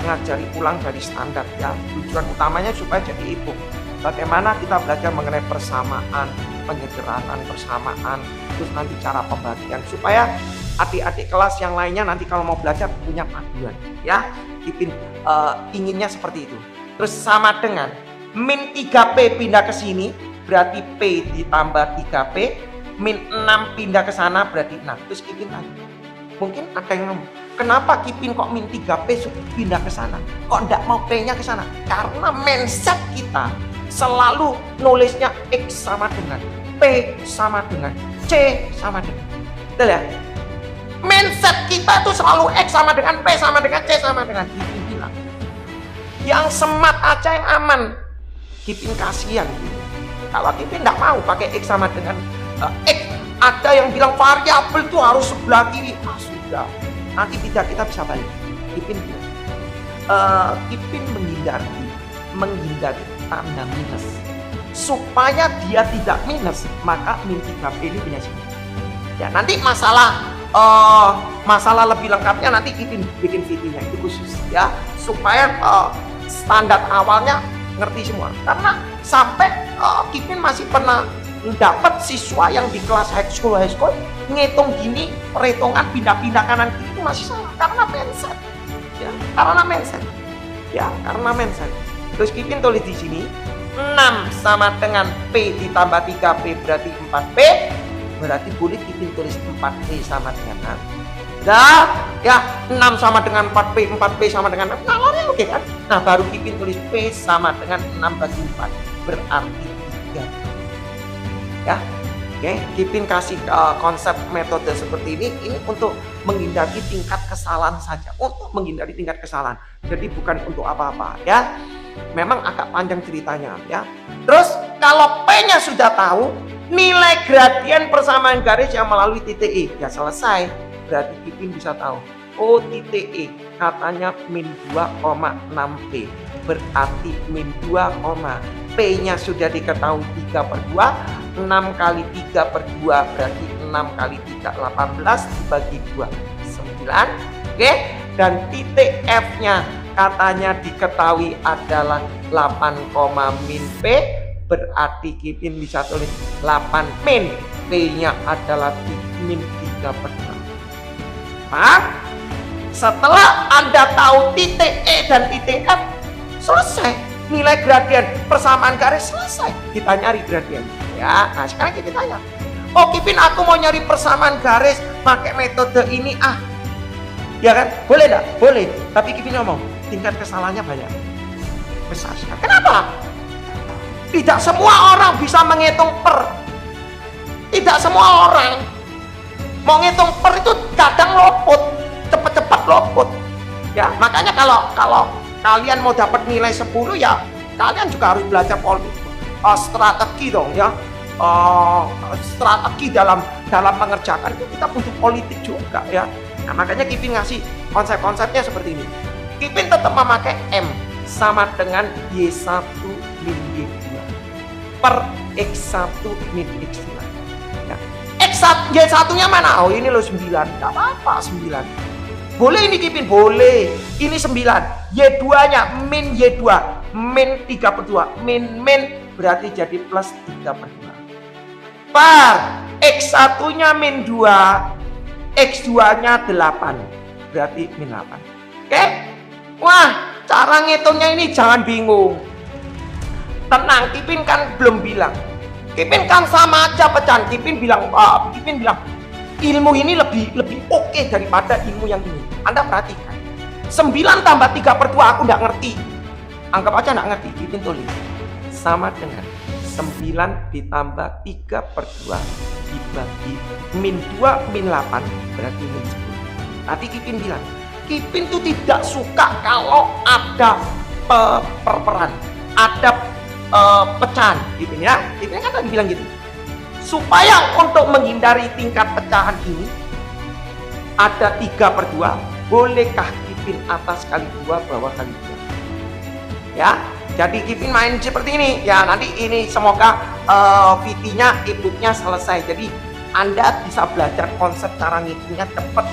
ngajari ulang dari standar ya. Tujuan utamanya supaya jadi e-book. Bagaimana kita belajar mengenai persamaan, penyederhanaan persamaan, terus nanti cara pembagian supaya adik-adik kelas yang lainnya nanti kalau mau belajar punya panduan ya. Kipin inginnya seperti itu. Terus sama dengan min 3P pindah ke sini berarti P ditambah 3P min 6 pindah ke sana berarti 6. Terus Kipin tanya, mungkin ada yang ngomong, kenapa Kipin kok min 3P pindah ke sana? Kok enggak mau P-nya ke sana? Karena mindset kita selalu nulisnya X sama dengan P sama dengan C sama dengan. Betul ya? Mindset kita itu selalu X sama dengan P sama dengan C sama dengan. Kipin bilang, yang smart aja yang aman. Kipin kasihan gitu. Kalau Kipin enggak mau pakai X sama dengan X, ada yang bilang variabel itu harus sebelah kiri. Sudah, nanti tidak kita bisa balik. Kipin bilang, Kipin menghindari tanda minus supaya dia tidak minus, maka min 3P ini punya sini ya. Nanti masalah lebih lengkapnya nanti Kipin bikin videonya itu khusus ya, supaya standar awalnya ngerti semua. Karena sampai Kipin masih pernah dapat siswa yang di kelas high school ngitung gini, perhitungan pindah-pindah kanan kiri itu masih salah karena mindset ya, karena mindset. Terus Kipin tulis di sini 6 sama dengan P ditambah 3P berarti 4P, berarti boleh Kipin tulis 4P sama dengan 6. Dah ya, 6 sama dengan 4P, 4P sama dengan 6, ngalornya oke kan. Nah baru Kipin tulis P sama dengan 6 bagi 4 berarti 3 ya. Oke, Kipin kasih konsep metode seperti ini untuk menghindari tingkat kesalahan saja, untuk menghindari tingkat kesalahan. Jadi bukan untuk apa-apa ya. Memang agak panjang ceritanya ya. Terus kalau P-nya sudah tahu, nilai gradien persamaan garis yang melalui titik E ya selesai. Berarti Kipin bisa tahu, oh titik E katanya min 2,6P, berarti min 2, P-nya sudah diketahui 3 per 2, 6 kali 3 per 2 berarti 6 kali 3 18 dibagi 2 9. Oke, dan titik F-nya katanya diketahui adalah 8, min P, berarti Kipin bisa tulis 8 min P-nya adalah min 3 per 2. Paham? Setelah Anda tahu titik E dan titik F, selesai. Nilai gradien persamaan garis selesai. Kita nyari gradien ya. Nah sekarang kita tanya, oh Kipin aku mau nyari persamaan garis pakai metode ini ya kan? Boleh enggak? Boleh. Tapi Kipin ngomong tingkat kesalahannya banyak, besar sekali. Kenapa? Tidak semua orang bisa menghitung per. Tidak semua orang mau ngitung per itu kadang lopot, cepet-cepet lopot ya. Makanya kalau kalian mau dapat nilai 10 ya kalian juga harus belajar strategi dong ya. Strategi dalam mengerjakan itu kita butuh politik juga ya. Nah, makanya Kipin ngasih konsep-konsepnya seperti ini. Kipin tetap memakai M sama dengan Y1 min Y2 per X1 min X2 ya. Y1 nya mana? Oh ini loh 9, gak apa-apa 9. Boleh ini Kipin, boleh. Ini 9. Y2 nya min Y2 min 3/2 min berarti jadi plus 3/2 per X1 nya min 2 X2 nya 8 berarti min 8. Oke? Wah, cara ngitungnya ini jangan bingung. Tenang, Kipin kan belum bilang. Kipin kan sama aja pecahan. Kipin bilang ilmu ini lebih oke daripada ilmu yang ini. Anda perhatikan. 9 tambah 3/2 aku nggak ngerti. Anggap aja nggak ngerti. Kipin tulis sama dengan 9 ditambah 3/2 dibagi min 2 min 8 berarti min 10. Nanti Kipin bilang, Kipin tuh tidak suka kalau ada perperan, ada pecahan Kipin ya. Kipin kan tadi bilang gitu. Supaya untuk menghindari tingkat pecahan ini ada 3/2, bolehkah Kipin atas kali 2 bawah kali 2 ya. Jadi Kipin main seperti ini ya. Nanti ini semoga VT-nya e-booknya selesai. Jadi Anda bisa belajar konsep cara ngitungnya cepat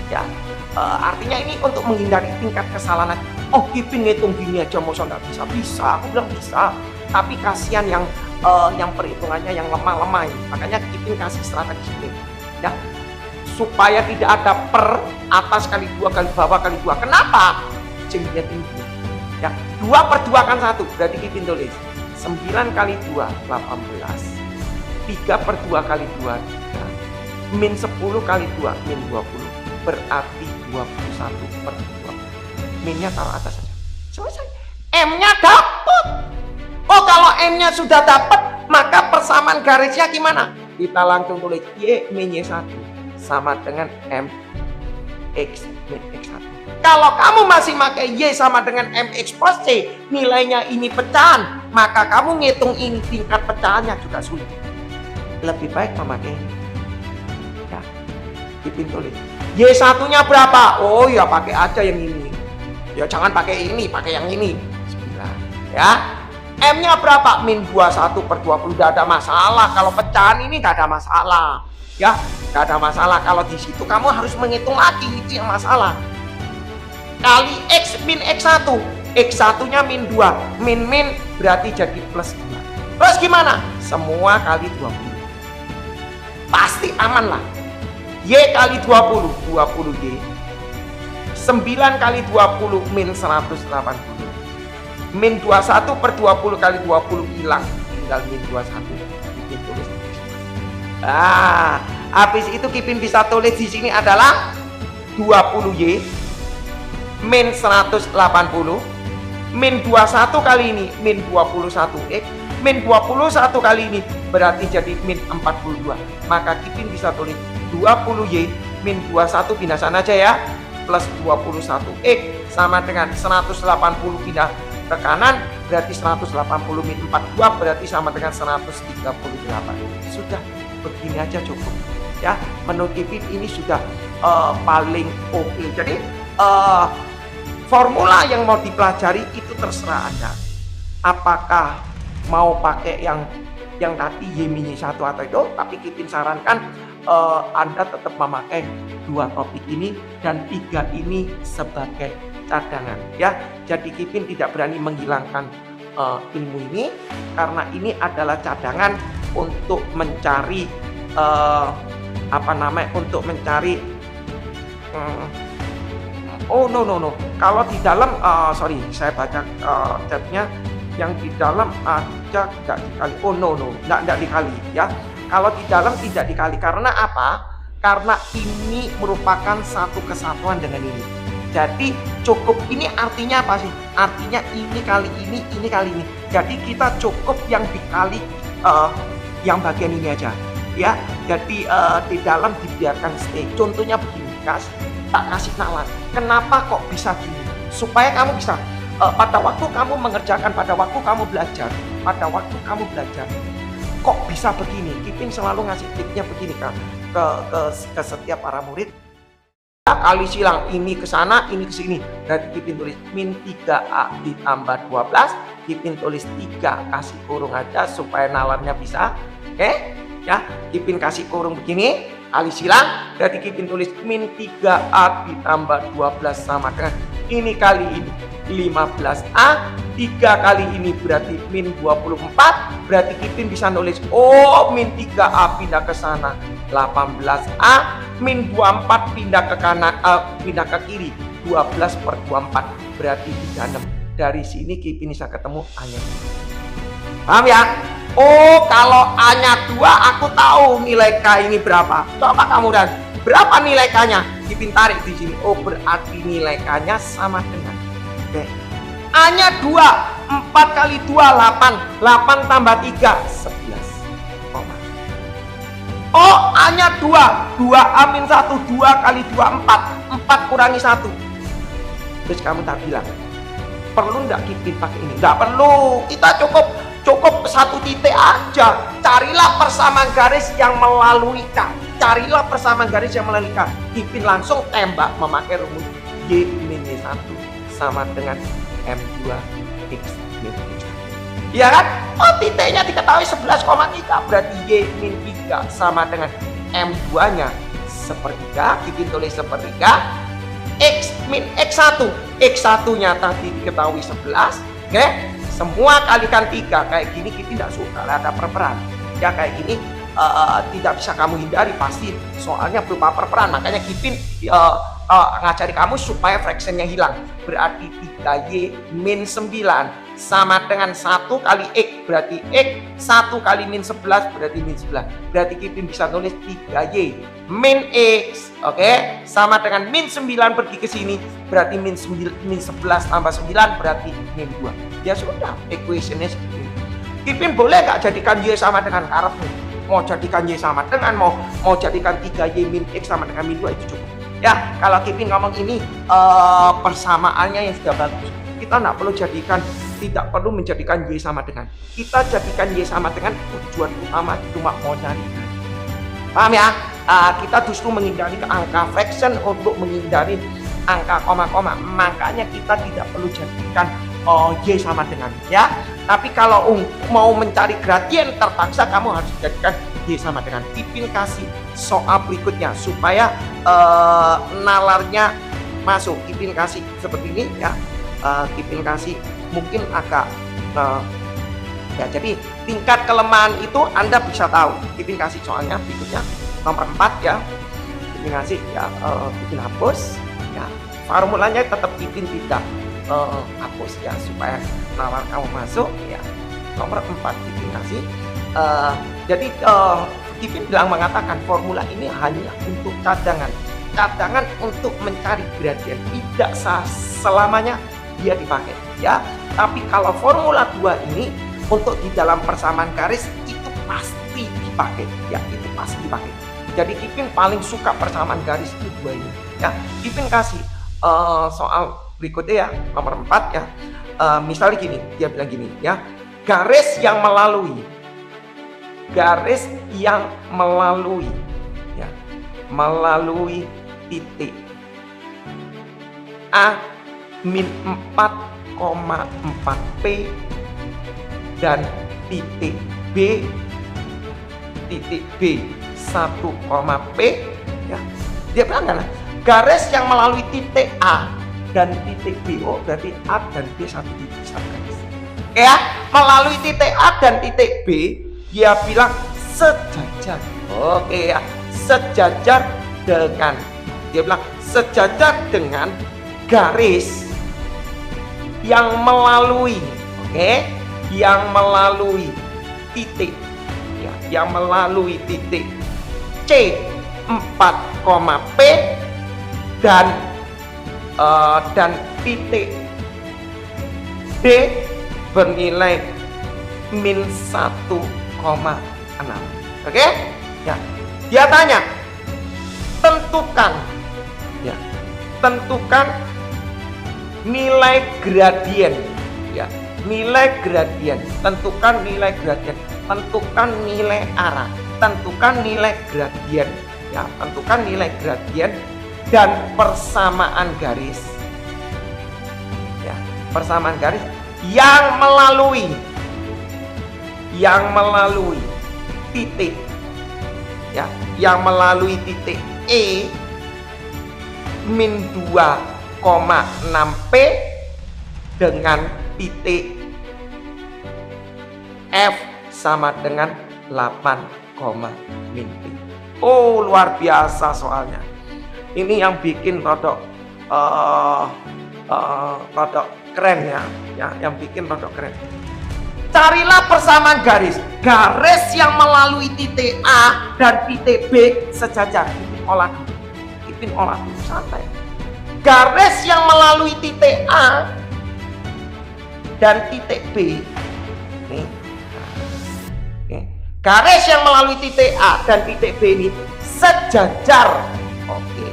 ya. Artinya ini untuk menghindari tingkat kesalahan. Oh Kipin ngitung gini aja masa nggak bisa. Aku bilang bisa. Tapi kasihan yang perhitungannya yang lemah-lemah ini. Makanya Kipin kasih strategi ini ya. Supaya tidak ada per atas kali 2 kali bawah kali 2. Kenapa? Jadinya tinggi. Ya, 2/2 kan 1, berarti Kipin tulis 9 kali 2 18 3/2 kali 2 3 min 10 kali 2 min 20 berarti 21/20. Minnya taruh atas saja, selesai. M nya dapat. Oh kalau M nya sudah dapat maka persamaan garisnya gimana? Kita langsung tulis Y min Y1 sama dengan M X min X1. Kalau kamu masih pakai Y sama dengan MX plus C, nilainya ini pecahan, maka kamu ngitung ini tingkat pecahannya juga sulit. Lebih baik memakai ini. Ya, Kipin tulis. Y1 nya berapa? Oh ya pakai aja yang ini. Ya jangan pakai ini, pakai yang ini. 9. Ya. M nya berapa? Min 21/20. Tidak ada masalah. Kalau pecahan ini tidak ada masalah. Ya, tidak ada masalah. Kalau di situ kamu harus menghitung lagi, itu yang masalah. Kali X min X1, X1 nya min 2, min berarti jadi plus 2. Terus gimana? Semua kali 20. Pasti aman lah. Y kali 20, 20Y. 9 kali 20 min 180. Min 21/20 kali 20 hilang, tinggal min 21. Kipin tulis. Habis itu Kipin bisa tulis di sini adalah 20Y min 180 min 21 kali ini min 21X min 21 kali ini berarti jadi min 42. Maka Kipin bisa tulis 20Y min 21 pindah sana aja ya, plus 21X sama dengan 180 pindah ke kanan berarti 180 min 42 berarti sama dengan 138. Sudah begini aja cukup ya. Menurut Kipin ini sudah paling oke. Jadi formula yang mau dipelajari itu terserah Anda. Apakah mau pakai yang tadi Y min Y1 atau itu, tapi Kipin sarankan Anda tetap memakai 2 topik ini dan 3 ini sebagai cadangan ya. Jadi Kipin tidak berani menghilangkan ilmu ini karena ini adalah cadangan untuk mencari untuk mencari oh no. Kalau di dalam sorry saya baca tabnya yang di dalam aja tidak dikali. Oh no, tidak dikali ya. Kalau di dalam tidak dikali karena apa? Karena ini merupakan satu kesatuan dengan ini. Jadi cukup ini artinya apa sih? Artinya ini kali ini kali ini. Jadi kita cukup yang dikali yang bagian ini aja ya. Jadi di dalam dibiarkan stay. Contohnya begini, tak kasih nalar. Kenapa kok bisa gini? supaya kamu bisa pada waktu kamu mengerjakan, pada waktu kamu belajar, kok bisa begini. Kipin selalu ngasih tipsnya begini ke setiap para murid. Kali silang ini ke sana, ini ke sini. Berarti Kipin tulis min 3A ditambah 12. Kipin tulis 3 kasih kurung aja supaya nalarnya bisa. Oke? Ya, Kipin kasih kurung begini, kali silang. Berarti Kipin tulis min 3A ditambah 12 sama dengan ini kali ini 15A. 3 kali ini berarti min 24. Berarti Kipin bisa nulis min 3A pindah ke sana 18A, min 24 pindah ke kanan, pindah ke kiri 12/24 berarti 36. Dari sini Kipin bisa ketemu A-nya. Paham ya? Kalau A-nya 2 aku tahu nilai K ini berapa. Coba kamu dan berapa nilai K-nya? Kipin tarik di sini. Berarti nilai K-nya sama dengan A-nya 2, 4 kali 2 8, 8 tambah 3 11. A-nya 2, 2A min 1, 2 kali 2 4, 4 kurangi 1. Terus kamu tak bilang, perlu enggak Kipin pakai ini? Enggak perlu, kita cukup satu titik aja. Carilah persamaan garis yang melalui K. Kipin langsung tembak memakai rumus Y min Y1 sama dengan M2 X min X. Ya kan? Titiknya diketahui 11,3, berarti Y min 3 sama dengan M2 nya sepertiga. Kipin tulis sepertiga. X min X1, X1 nya tadi diketahui 11. Oke, semua kalikan 3. Kayak gini Kipin tidak suka, ada perperan ya. Kayak gini tidak bisa kamu hindari, pasti soalnya berupa perperan. Makanya Kipin ngajari kamu supaya fractionnya hilang. Berarti 3Y min 9 sama dengan 1 kali X, berarti X. 1 kali min 11 berarti min 11. Berarti Kipin bisa tulis 3Y min X, oke, sama dengan min 9 pergi ke sini, berarti min 11 tambah 9 berarti min 2. Ya sudah, equationnya seperti ini. Kipin boleh nggak jadikan Y sama dengan karepmu? Mau jadikan Y sama dengan, mau jadikan 3Y min X sama dengan min 2 itu cukup. Ya, kalau Kipin ngomong ini persamaannya yang sudah bagus. Kita tidak perlu menjadikan Y sama dengan. Kita jadikan Y sama dengan tujuan utama cuma mau cari. Paham ya? Kita justru menghindari ke angka fraction untuk menghindari angka koma-koma. Makanya kita tidak perlu jadikan Y sama dengan, ya. Tapi kalau mau mencari gradien terpaksa kamu harus jadikan Y sama dengan. Kipin kasih soal berikutnya supaya nalarnya masuk. Kipin kasih seperti ini ya. Kipin kasih mungkin agak ya, jadi tingkat kelemahan itu Anda bisa tahu. Kipin kasih soalnya berikutnya nomor 4 ya. Kipin kasih ya, Kipin hapus ya. Formulanya tetap Kipin tidak hapus ya, supaya nalar kamu masuk ya. Nomor 4 Kipin kasih. Jadi Kipin bilang mengatakan formula ini hanya untuk cadangan untuk mencari gradien, tidak selamanya dia dipakai ya. Tapi kalau formula 2 ini untuk di dalam persamaan garis itu pasti dipakai ya, itu pasti dipakai. Jadi Kipin paling suka persamaan garis itu 2 ini ya. Kipin kasih soal berikutnya ya, nomor 4 ya. Misalnya gini, dia bilang gini ya, garis yang melalui ya, melalui titik A min 4,4 P dan titik B 1, P ya. Dia bilang kan, garis yang melalui titik A dan titik B, berarti A dan B satu garis. Ya, melalui titik A dan titik B, dia bilang sejajar. Oke ya, sejajar dengan, dia bilang sejajar dengan garis yang melalui, yang melalui titik ya, yang melalui titik C 4, P dan titik D bernilai min 1,6. Oke ya, dia tanya tentukan nilai gradien, ya, nilai gradien, tentukan nilai gradien, tentukan nilai arah, tentukan nilai gradien, ya, tentukan nilai gradien dan persamaan garis, ya, persamaan garis yang melalui titik, ya, yang melalui titik E min 2,6 P dengan titik F sama dengan 8, min P. Oh, luar biasa soalnya. Ini yang bikin rodok keren, ya, yang bikin rodok keren. Carilah persamaan garis yang melalui titik A dan titik B sejajar. Ipin olah dulu, santai. Garis yang melalui titik A dan titik B, nih, garis yang melalui titik A dan titik B ini sejajar. Oke,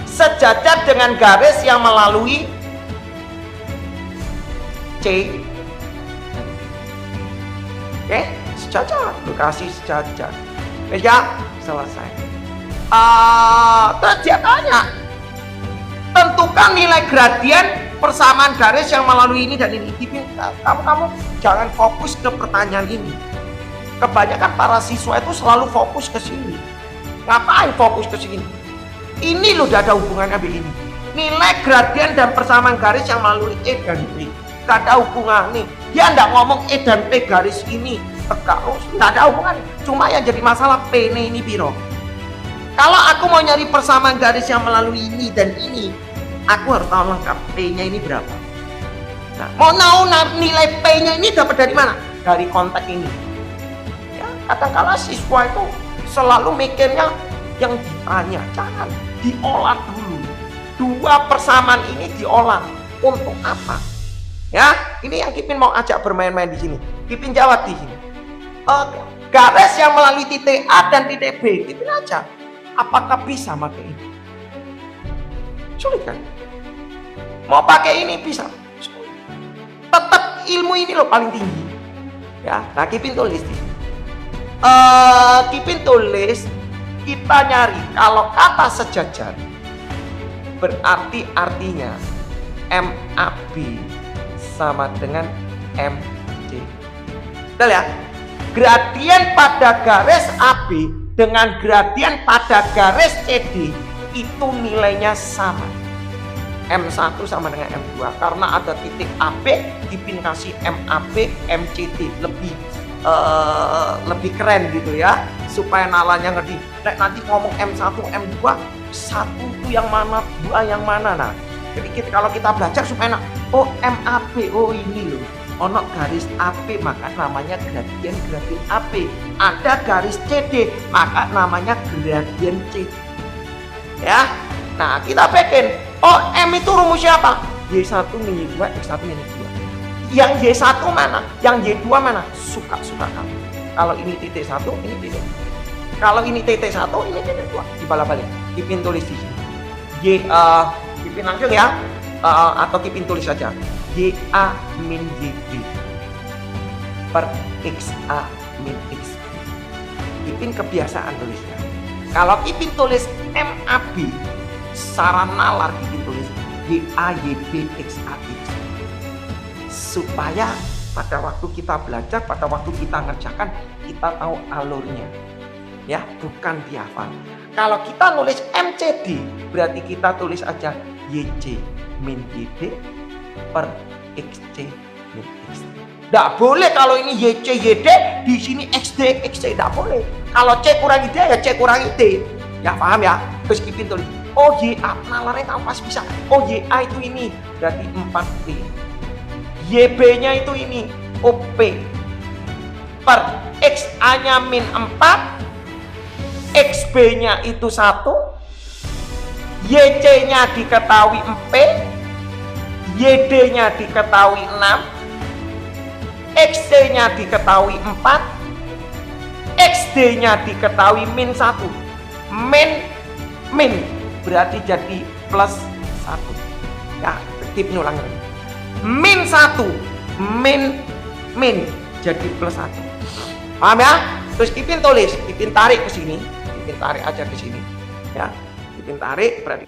sejajar dengan garis yang melalui C. Oke, sejajar, lokasi sejajar. Ya, selesai. Terus dia tanya, tentukan nilai gradien persamaan garis yang melalui ini dan ini. Kamu jangan fokus ke pertanyaan ini. Kebanyakan para siswa itu selalu fokus ke sini. Ngapain fokus ke sini? Ini loh, udah ada hubungannya begini. Nilai gradien dan persamaan garis yang melalui E dan B. Gak ada hubungan nih. Dia nggak ngomong E dan P garis ini tegak, nggak ada hubungan. Cuma yang jadi masalah P ini piro. Kalau aku mau nyari persamaan garis yang melalui ini dan ini, aku harus tahu lengkap P-nya ini berapa. Nah, mau tahu nilai P-nya ini dapat dari mana? Dari konteks ini. Ya, kadang-kala siswa itu selalu mikirnya yang ditanya, jangan diolah dulu. Dua persamaan ini diolah untuk apa? Ya, ini yang Kipin mau ajak bermain-main di sini. Kipin jawab di sini. Garis yang melalui titik A dan titik B, Kipin aja. Apakah bisa pakai ini? Sulit kan? Mau pakai ini bisa. Sulit. Tetap ilmu ini loh paling tinggi. Ya, nah Kipin tulis di sini. Kipin tulis, kita nyari kalau kata sejajar berarti artinya MAB sama dengan MC. Betul ya? Gradien pada garis AB dengan gradien pada garis CD itu nilainya sama. M1 sama dengan M2 karena ada titik AB, Kipin kasih MAB, MCD lebih keren gitu ya, supaya nalarnya ngerti. Nanti ngomong M1, M2, satu itu yang mana, dua yang mana. Nah, jadi kalau kita belajar supaya oh MAB, oh ini loh, ono garis AP maka namanya gradien AP. Ada garis CD maka namanya gradien CD. Ya, nah kita bikin. Oh M itu rumusnya apa? Y1 min Y2 X1 min Y2. Yang Y1 mana? Yang Y2 mana? Suka-suka kamu. Kalau ini titik 1, ini titik. Kalau ini titik 1, ini titik 2. Dibalik-balik. Kipin tulis di sini. Kipin langsung ya. Atau Kipin tulis saja. YA min YB per XA min XB. Kipin kebiasaan tulisnya. Kalau Kipin tulis MAB, secara nalar Kipin tulis YA YB XA XB. Supaya pada waktu kita belajar, pada waktu kita ngerjakan, kita tahu alurnya. Ya, bukan dihafal. Kalau kita nulis MCD, berarti kita tulis aja YC min YD per XC min XD. Tidak boleh kalau ini YC YD di sini XD XC, tidak boleh. Kalau C kurangi D ya C kurangi D. Ya paham ya? Terus Kipin tulis, oh YA, nalarnya tahu pas bisa. Oh YA itu ini, berarti 4P. YB nya itu ini, OP per XA nya min 4, XB nya itu 1, YC nya diketahui 4, YD nya diketahui 6, XC nya diketahui 4, XD nya diketahui min 1. Min berarti jadi plus 1. Ya, Kipin ulang lagi. Min 1, min jadi plus 1. Paham ya? Terus Kipin tulis, Kipin tarik ke sini, Kipin tarik aja ke sini. Ya, Kipin tarik berarti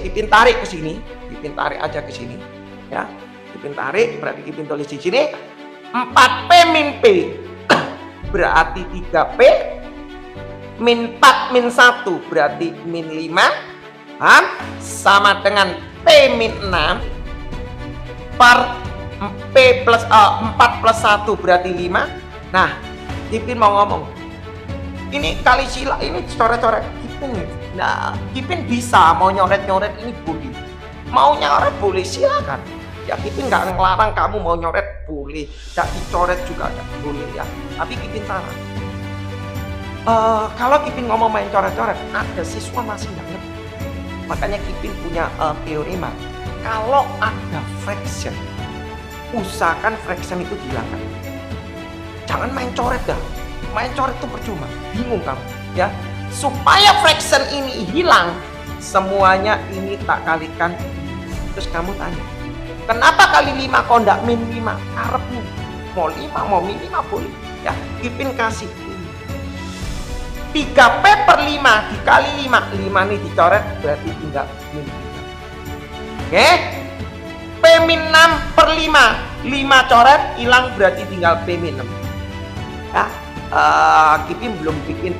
Kipin tarik ke sini, Kipin tarik aja ke sini. Ya, Kipin tarik berarti Kipin tulis di sini 4P min P. Berarti 3P min 4 min 1 berarti min 5 sama dengan P min 6 per P plus 4 plus 1 berarti 5. Nah, Kipin mau ngomong ini kali sila ini coret-coret Kipin. Nah, Kipin bisa mau nyoret-nyoret ini boleh, mau nyoret boleh silakan ya. Kipin nggak ngelarang kamu mau nyoret boleh, nggak dicoret juga nggak boleh ya, tapi Kipin saran kalau Kipin ngomong main coret-coret ada siswa masih nggak ngerti. Makanya Kipin punya teorema, kalau ada fraction usahakan fraction itu dihilangkan, jangan main coret dah. Main coret itu percuma, bingung kamu ya. Supaya fraction ini hilang, semuanya ini tak kalikan. Terus kamu tanya, kenapa kali 5 kok enggak min 5? Karepmu mau 5 mau min 5 boleh ya. Kipin kasih 3P per 5 dikali 5 ini dicoret berarti tinggal min 3. Oke, P min 6 per 5 coret hilang berarti tinggal P min 6 ya. Kipin belum bikin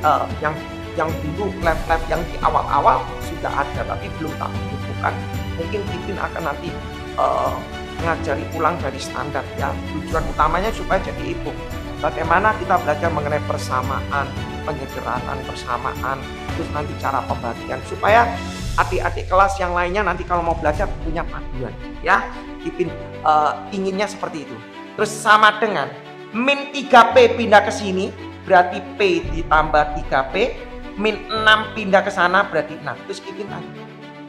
yang dulu lab-lab yang di awal-awal sudah ada tapi belum tak bukukan. Mungkin Kipin akan nanti ngajari ulang dari standar ya. Tujuan utamanya supaya jadi e-book. Bagaimana kita belajar mengenai persamaan, penyederhanaan persamaan, terus nanti cara pembagian supaya adik-adik kelas yang lainnya nanti kalau mau belajar punya panduan ya. Kipin inginnya seperti itu. Terus sama dengan min 3P pindah ke sini berarti P ditambah 3P, min 6 pindah ke sana berarti 6. Terus Kipin tanya,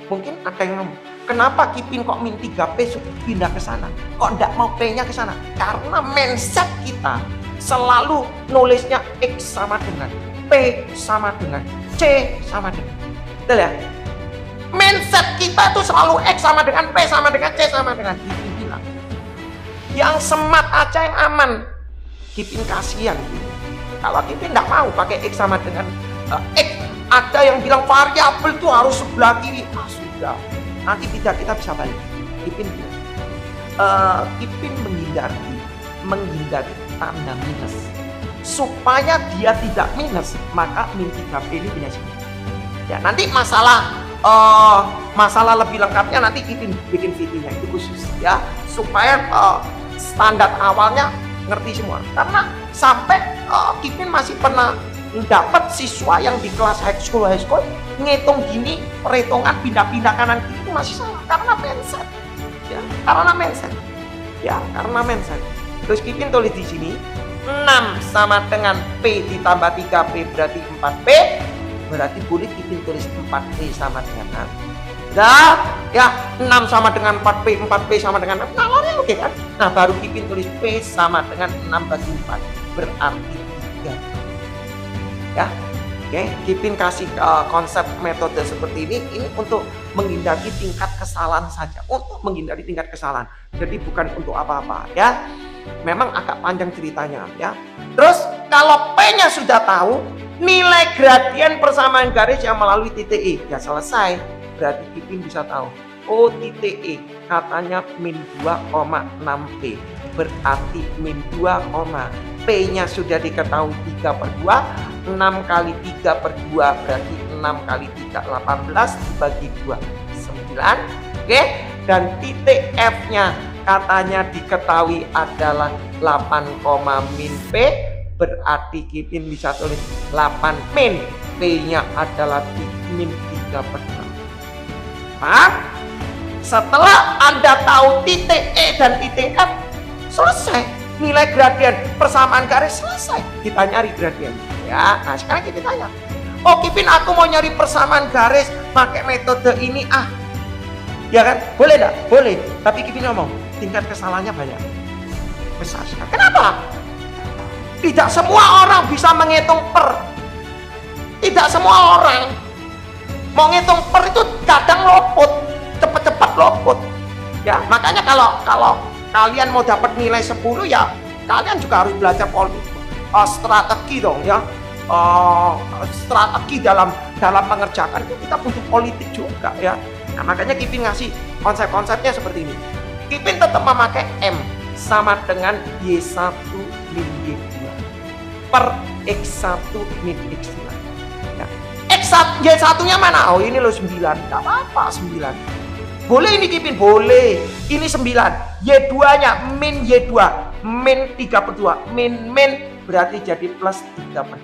mungkin ada yang ngomong, kenapa Kipin kok min 3P pindah ke sana? Kok enggak mau P-nya ke sana? Karena mindset kita selalu nulisnya X sama dengan P sama dengan C sama dengan. Betul ya? Mindset kita itu selalu X sama dengan P sama dengan C sama dengan. Kipin bilang, yang smart aja yang aman. Kipin kasihan gitu. Kalau Kipin tidak mau pakai X sama dengan X, ada yang bilang variabel itu harus sebelah kiri. Sudah, nanti kita bisa balik. Kipin menghindari tanda minus supaya dia tidak minus, maka min 3P ini pindah sini. Ya, nanti masalah lebih lengkapnya nanti Kipin bikin videonya itu khusus ya, supaya standar awalnya ngerti semua. Karena sampai Kipin masih pernah dapat siswa yang di kelas high school ngitung gini, perhitungan pindah-pindah kanan kiri itu masih salah karena mindset ya, karena mindset. Terus Kipin tulis di sini 6 sama dengan P ditambah 3P berarti 4P, berarti boleh Kipin tulis 4P sama dengan 6. Dah ya, 6 sama dengan 4P, 4P sama dengan 6. Nah, oke kan? Nah, baru Kipin tulis P sama dengan 6 bagi 4 berarti 3. Ya. Oke, Kipin kasih konsep metode seperti ini untuk menghindari tingkat kesalahan saja, untuk menghindari tingkat kesalahan. Jadi bukan untuk apa-apa ya. Memang agak panjang ceritanya ya. Terus kalau P-nya sudah tahu, nilai gradien persamaan garis yang melalui titik E ya selesai. Berarti Kipin bisa tahu, oh titik E katanya min 2,6P, berarti min 2, P-nya sudah diketahui 3/2, 6 kali 3/2 berarti 6 kali 3 18 dibagi 2 9. Oke, dan titik F-nya katanya diketahui adalah 8, min P, berarti Kipin bisa tulis 8 min P-nya adalah min 3/6. Paham? Setelah Anda tahu titik E dan titik F, selesai. Nilai gradien persamaan garis selesai. Kita nyari gradien. Ya, nah sekarang kita tanya, oh Kipin aku mau nyari persamaan garis pakai metode ini ya kan? Boleh enggak? Boleh. Tapi Kipin ngomong, tingkat kesalahannya banyak. Besar sekali. Kenapa? Tidak semua orang bisa menghitung per. Tidak semua orang mau ngitung per itu kadang lopot, cepat-cepat lopot. Ya, makanya kalau kalian mau dapat nilai 10 ya kalian juga harus belajar strategi dong ya. Strategi dalam mengerjakan itu kita butuh politik juga ya. Nah, makanya Kipin ngasih konsep-konsepnya seperti ini. Kipin tetap memakai M sama dengan Y1 min Y2 per X1 min X2 ya. Y1 nya mana? Oh ini loh 9, gak apa-apa 9. Boleh ini Kipin, boleh. Ini 9. Y2 nya min Y2 min 3/2 min berarti jadi plus 3/2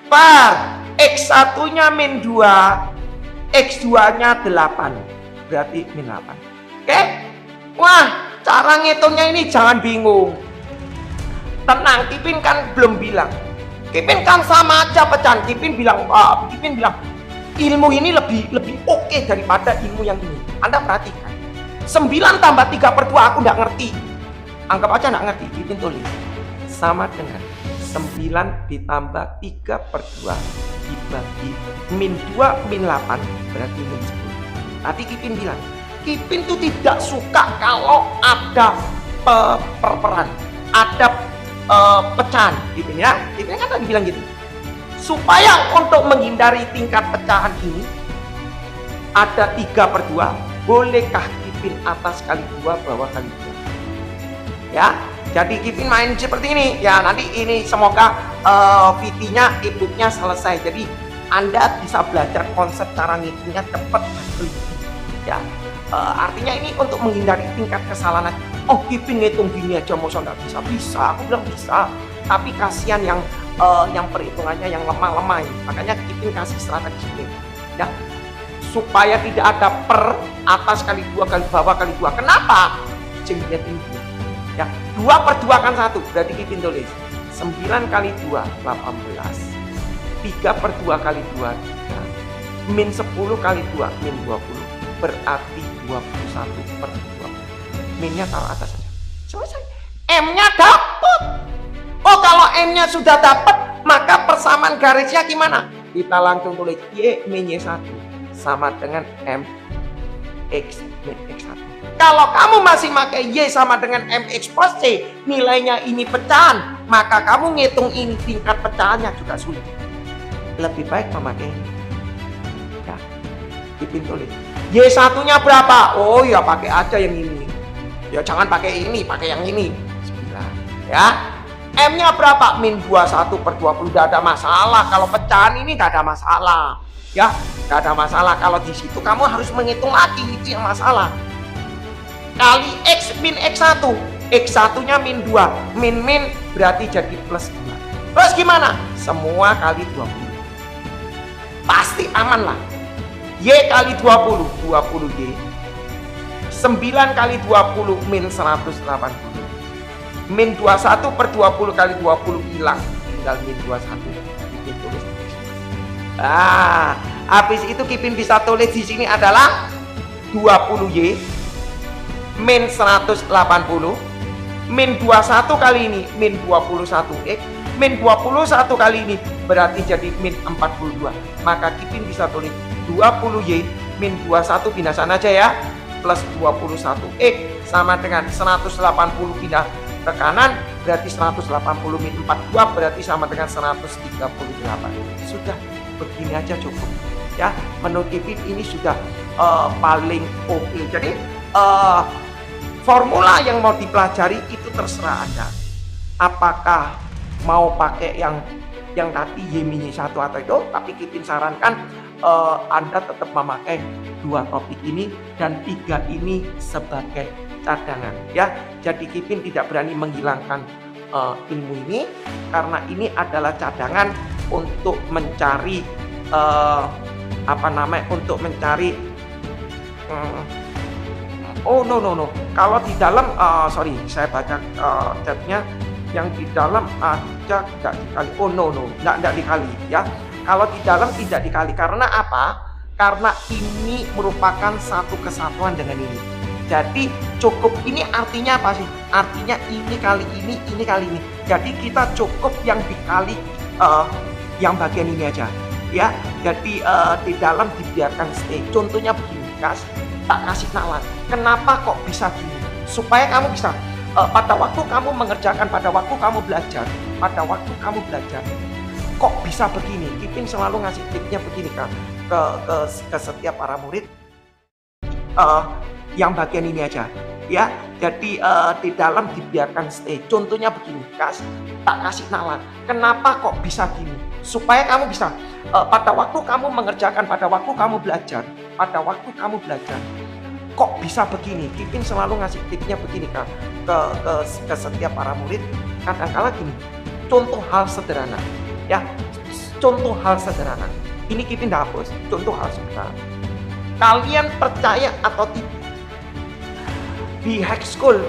per X1 nya min 2 X2 nya 8 berarti min 8. Oke? Wah, cara ngitungnya ini jangan bingung. Tenang, Kipin kan belum bilang. Kipin kan sama aja pecahan. Kipin bilang ilmu ini lebih oke daripada ilmu yang ini. Anda perhatikan. 9 tambah 3/2 aku nggak ngerti. Anggap aja nggak ngerti. Kipin tulis sama dengan 9 ditambah 3/2 dibagi min 2 min 8 berarti min 10. Tadi Kipin bilang, Kipin tuh tidak suka kalau ada perperan, ada pecahan Kipin ya. Kipin kan tadi bilang gitu. Supaya untuk menghindari tingkat pecahan ini ada 3/2, bolehkah Kipin atas kali 2 bawah kali 2 ya. Jadi Kipin main seperti ini ya. Nanti ini semoga VT-nya e-booknya selesai, jadi Anda bisa belajar konsep cara ngitungnya cepat dan teliti ya. Artinya ini untuk menghindari tingkat kesalahan. Oh Kipin ngitung gini aja masa nggak bisa, aku bilang bisa, tapi kasihan yang perhitungannya yang lemah-lemah ini. Makanya Kipin kasih strategi ini ya, supaya tidak ada per atas kali 2 kali bawah kali 2. Kenapa? Jengnya tinggi ya. 2/2 kan 1, berarti Kipin tulis 9 kali 2 18, 3/2 kali 2 3, min 10 kali 2 min 20 berarti 21/20. Minnya taruh atas saja, selesai. M-nya dapat. Oh kalau M-nya sudah dapat, maka persamaan garisnya gimana? Kita langsung tulis Y min Y1 sama dengan M X min X1. Kalau kamu masih pakai Y sama dengan MX plus C, nilainya ini pecahan, maka kamu ngitung ini tingkat pecahannya juga sulit. Lebih baik memakai ini ya. Kipin tulis Y1 nya berapa? Oh ya pakai aja yang ini ya, jangan pakai ini, pakai yang ini 9 ya. M nya berapa? Min 21/20. Tidak ada masalah, kalau pecahan ini tidak ada masalah ya, tidak ada masalah. Kalau di situ kamu harus menghitung lagi, itu yang masalah. Kali X min X1, X1 nya min 2 min berarti jadi plus 2. Terus gimana? Semua kali 20 pasti aman lah. Y kali 20 20Y, 9 kali 20 min 180, min 21/20 kali 20 hilang, tinggal min 21. Kipin tulis. Habis itu Kipin bisa tulis di sini adalah 20Y min 180 min 21 kali ini min 21X min 21 kali ini berarti jadi min 42. Maka Kipin bisa tulis 20Y min 21 pindah sana aja ya, plus 21X sama dengan 180 pindah ke kanan berarti 180 min 42 berarti sama dengan 138. Sudah begini aja cukup ya. Menurut Kipin ini sudah paling oke. Jadi formula yang mau dipelajari itu terserah Anda. Apakah mau pakai yang tadi Y min Y1 atau itu, tapi Kipin sarankan Anda tetap memakai 2 topik ini dan 3 ini sebagai cadangan ya. Jadi Kipin tidak berani menghilangkan ilmu ini karena ini adalah cadangan untuk mencari untuk mencari no. Kalau di dalam sorry, saya baca chatnya, yang di dalam aja tidak dikali. Enggak dikali ya. Kalau di dalam tidak dikali karena apa? Karena ini merupakan satu kesatuan dengan ini. Jadi cukup ini artinya apa sih? Artinya ini kali ini kali ini. Jadi kita cukup yang dikali yang bagian ini aja ya. Jadi di dalam dibiarkan stay. Contohnya begini, guys. tak kasih nalar. Kenapa kok bisa gini? Supaya kamu bisa pada waktu kamu mengerjakan, pada waktu kamu belajar, kok bisa begini? Kipin selalu ngasih tipsnya begini kan ke setiap para murid. Yang bagian ini aja, ya. Jadi di dalam dibiarkan stay. Contohnya begini, tak kasih nalar. Kenapa kok bisa gini? Supaya kamu bisa pada waktu kamu mengerjakan, pada waktu kamu belajar, kok bisa begini? Kipin selalu ngasih tipsnya begini kan ke setiap para murid. Kadang-kala gini, contoh hal sederhana, ya. Contoh hal sederhana. Ini Kipin hapus. Contoh hal sederhana. Kalian percaya atau tidak? Di high school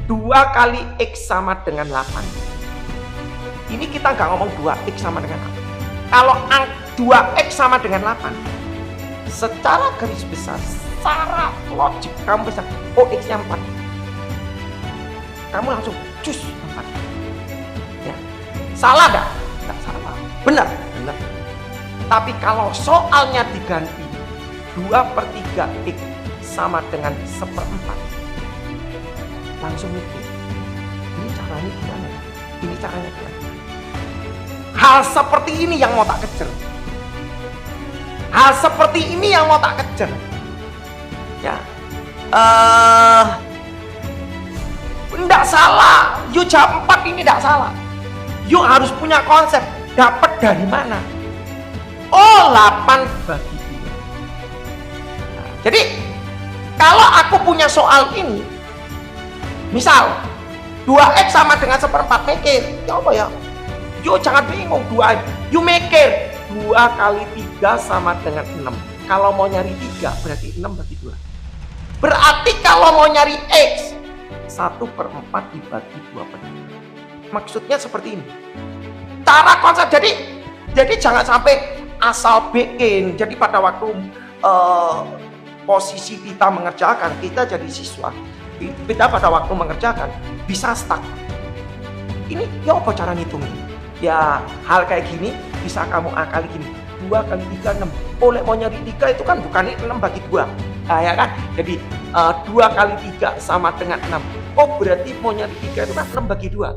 2 kali X sama dengan 8. Ini kita nggak ngomong 2X sama dengan 8. Kalau 2X sama dengan 8, secara garis besar, secara logik kamu bisa, oh X-nya 4. Kamu langsung cus 4. Ya. Salah nggak? Nggak salah. Benar. Tapi kalau soalnya diganti 2/3 X sama dengan 1/4, langsung mikir, ini caranya gimana? Ini caranya gimana? Hal seperti ini yang mau tak kejar. Ya, enggak salah. You jawab 4 ini enggak salah. You harus punya konsep. Dapat dari mana? Oh, 8 bagi 2. Nah, jadi kalau aku punya soal ini, misal 2X sama dengan 1/4, mikir, ya apa ya? Yo jangan bingung, 2, you mikir 2 kali 3 sama dengan 6. Kalau mau nyari 3 berarti 6 bagi 2. Berarti kalau mau nyari X, 1/4 dibagi 2/2. Maksudnya seperti ini. Cara konsep, jadi jangan sampai asal bikin. Jadi pada waktu posisi kita mengerjakan, kita jadi siswa, kita pada waktu mengerjakan bisa stuck. Ini ya apa cara ngitungnya? Ya hal kayak gini bisa kamu akali gini, 2 kali 3 6. Oleh mau nyari 3 itu kan bukan 6 bagi 2. Nah, ya kan? Jadi 2 kali 3 sama dengan 6. Oh berarti mau nyari 3 itu kan 6 bagi 2.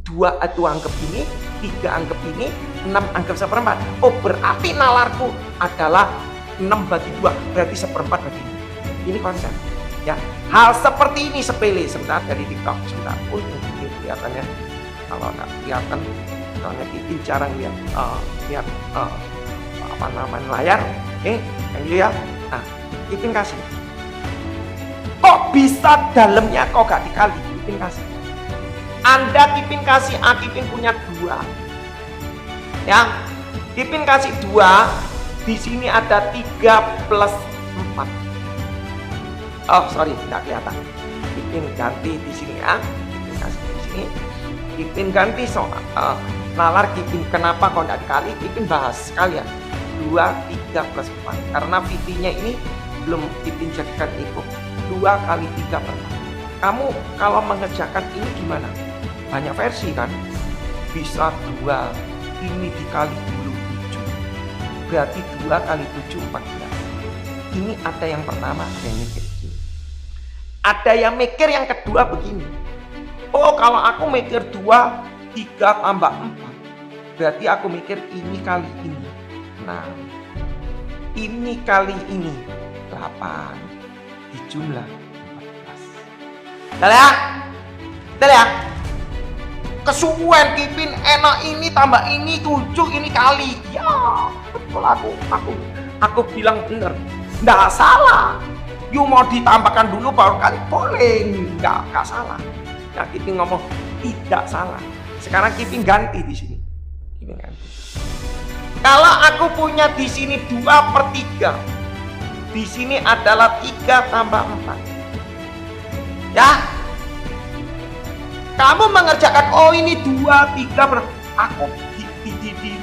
2 itu anggap ini, 3 anggap ini, 6 anggap 1/4. Oh berarti nalarku adalah 6 bagi 2, berarti 1/4 bagi 2. Ini konsep. Ya, hal seperti ini sepele. Sebentar dari TikTok, sebentar pun ini kelihatannya. Kalau nggak kelihatan, soalnya Kipin jarang lihat apa namanya layar. Yang ini ya. Nah, Kipin kasih. Kok bisa dalamnya kok gak dikali? Kipin kasih. Anda Kipin kasih, Kipin punya 2. Ya, Kipin kasih 2. Di sini ada 3 plus 4. Oh sorry, nggak kelihatan. Kipin ganti di sini ya. Kipin kasih di sini. Kipin ganti soal nalar Kipin. Kenapa kok nggak dikali? Kipin bahas sekalian. 2, 3 plus 4. Karena VT-nya ini belum Kipin jadikan itu. 2 kali 3 per 4. Kamu kalau mengerjakan ini gimana? Banyak versi kan? Bisa 2. Ini dikali dulu 7. Berarti 2 kali 7 14. Ini ada yang pertama, ada yang mikir. Ada yang mikir yang kedua begini. Oh kalau aku mikir 2, 3 tambah 4. Berarti aku mikir ini kali ini. Nah, ini kali ini 8. Dijumlah 14. Dah ya? Kesuwen Kipin enak ini tambah ini 7 ini kali. Ya betul, aku bilang bener. Nggak salah. You mau ditambahkan dulu baru kali, boleh, nggak salah. Nah, Kipin ngomong tidak salah. Sekarang Kipin ganti di sini. Kipin ganti. Kalau aku punya di sini 2/3, di sini adalah 3 tambah 4. Ya, kamu mengerjakan oh ini 2, 3 aku di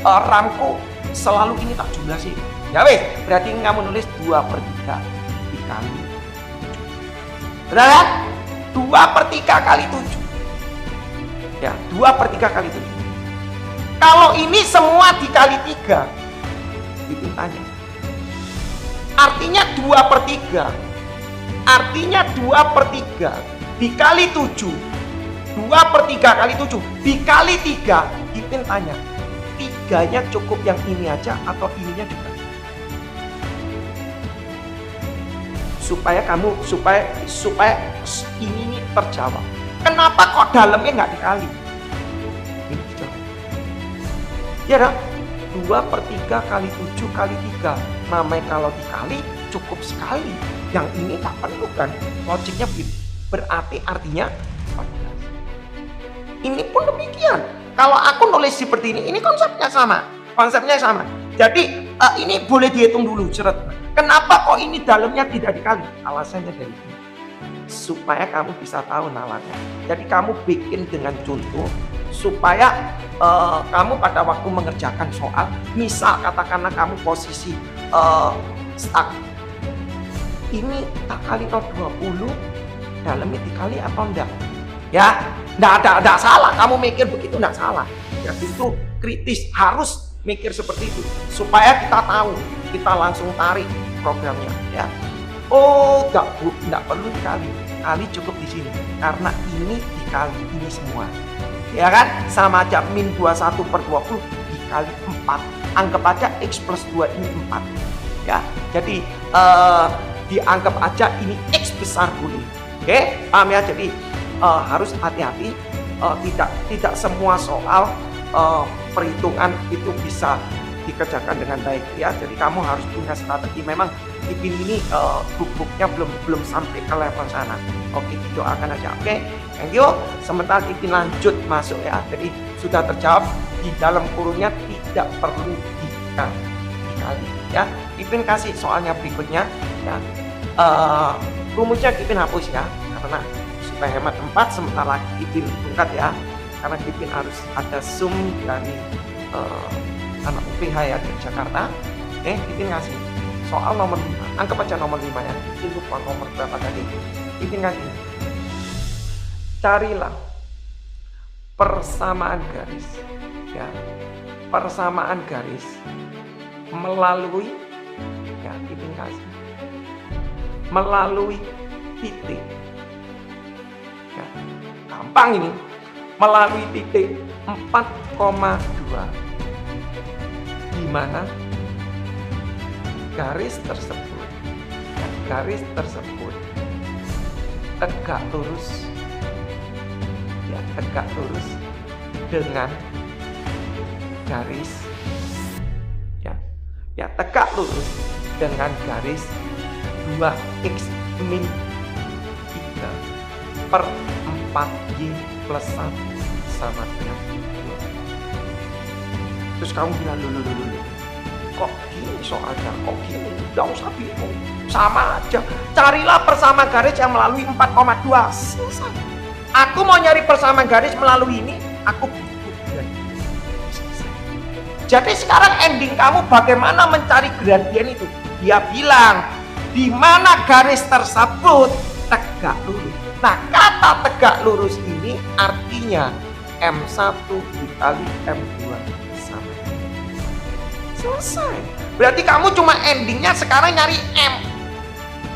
ramku selalu ini tak jumlah sih. Ya wes, berarti kamu nulis 2/3 dikali. Benar ya? 2/3 kali 7. Ya, 2/3 kali 7. Kalau ini semua dikali 3, Kipin tanya, artinya 2/3. Artinya 2/3 dikali 7. 2/3 kali 7 dikali 3. Ipin tanya, 3-nya cukup yang ini aja atau ininya juga? Supaya ini terjawab. Kenapa kok dalamnya nggak dikali? Ini dijawab. Ya dong? 2/3 kali 7 kali 3. Namanya kalau dikali cukup sekali. Yang ini tak perlu kan? Logiknya begitu. Berarti artinya 14. Ini pun demikian. Kalau aku nulis seperti ini konsepnya sama. Konsepnya sama. Jadi ini boleh dihitung dulu seret. Kenapa kok ini dalamnya tidak dikali? Alasannya dari ini. Supaya kamu bisa tahu nalarnya. Jadi kamu bikin dengan contoh supaya kamu pada waktu mengerjakan soal, misal katakanlah kamu posisi stuck, ini tak kali 20 dalamnya dikali atau enggak? Ya, enggak salah. Kamu mikir begitu enggak salah. Ya justru kritis, harus mikir seperti itu supaya kita tahu, kita langsung tarik programnya. Ya, oh enggak perlu dikali, kali cukup di sini karena ini dikali ini semua. Ya kan, sama aja min 21/20 dikali 4. Anggap aja X plus 2 ini 4. Ya, jadi dianggap aja ini X besar boleh. Oke, paham ya? Jadi harus hati-hati, tidak semua soal perhitungan itu bisa dikerjakan dengan baik ya. Jadi kamu harus punya strategi. Memang Ipin ini gugupnya belum sampai ke level sana. Oke, doakan aja. Oke, thank you. Sementara Ipin lanjut masuk ya. Jadi sudah terjawab, di dalam kurungnya tidak perlu dikali ya. Ipin kasih soalnya berikutnya ya. Rumusnya Ipin hapus ya, karena supaya hemat tempat. Sementara Ipin tungkat ya, karena Ipin harus ada Zoom dari anak UPH ya di Jakarta. Ipin ngasih soal nomor 5, anggap aja nomor 5 ya. Ipin lupa nomor berapa tadi. Ipin ngasih, carilah persamaan garis ya, persamaan garis melalui ya, Ipin kasih melalui titik ya, gampang ini, melalui titik 4,2 di mana garis tersebut tegak lurus ya, tegak lurus dengan garis ya tegak lurus dengan garis 2x min 3 per 4y plus 1 sama dengan 2. Terus kamu bilang dulu kok gini soalnya, kok gini, gak usah bingung, sama aja, carilah persamaan garis yang melalui 4,2. Selesai. Aku mau nyari persamaan garis melalui ini, aku butuh gradien. Selesai. Jadi sekarang ending kamu bagaimana mencari gradien itu? Dia bilang di mana garis tersebut tegak lurus. Nah, kata tegak lurus ini artinya M1 dikali M2 sama. Selesai. Berarti kamu cuma endingnya sekarang nyari M.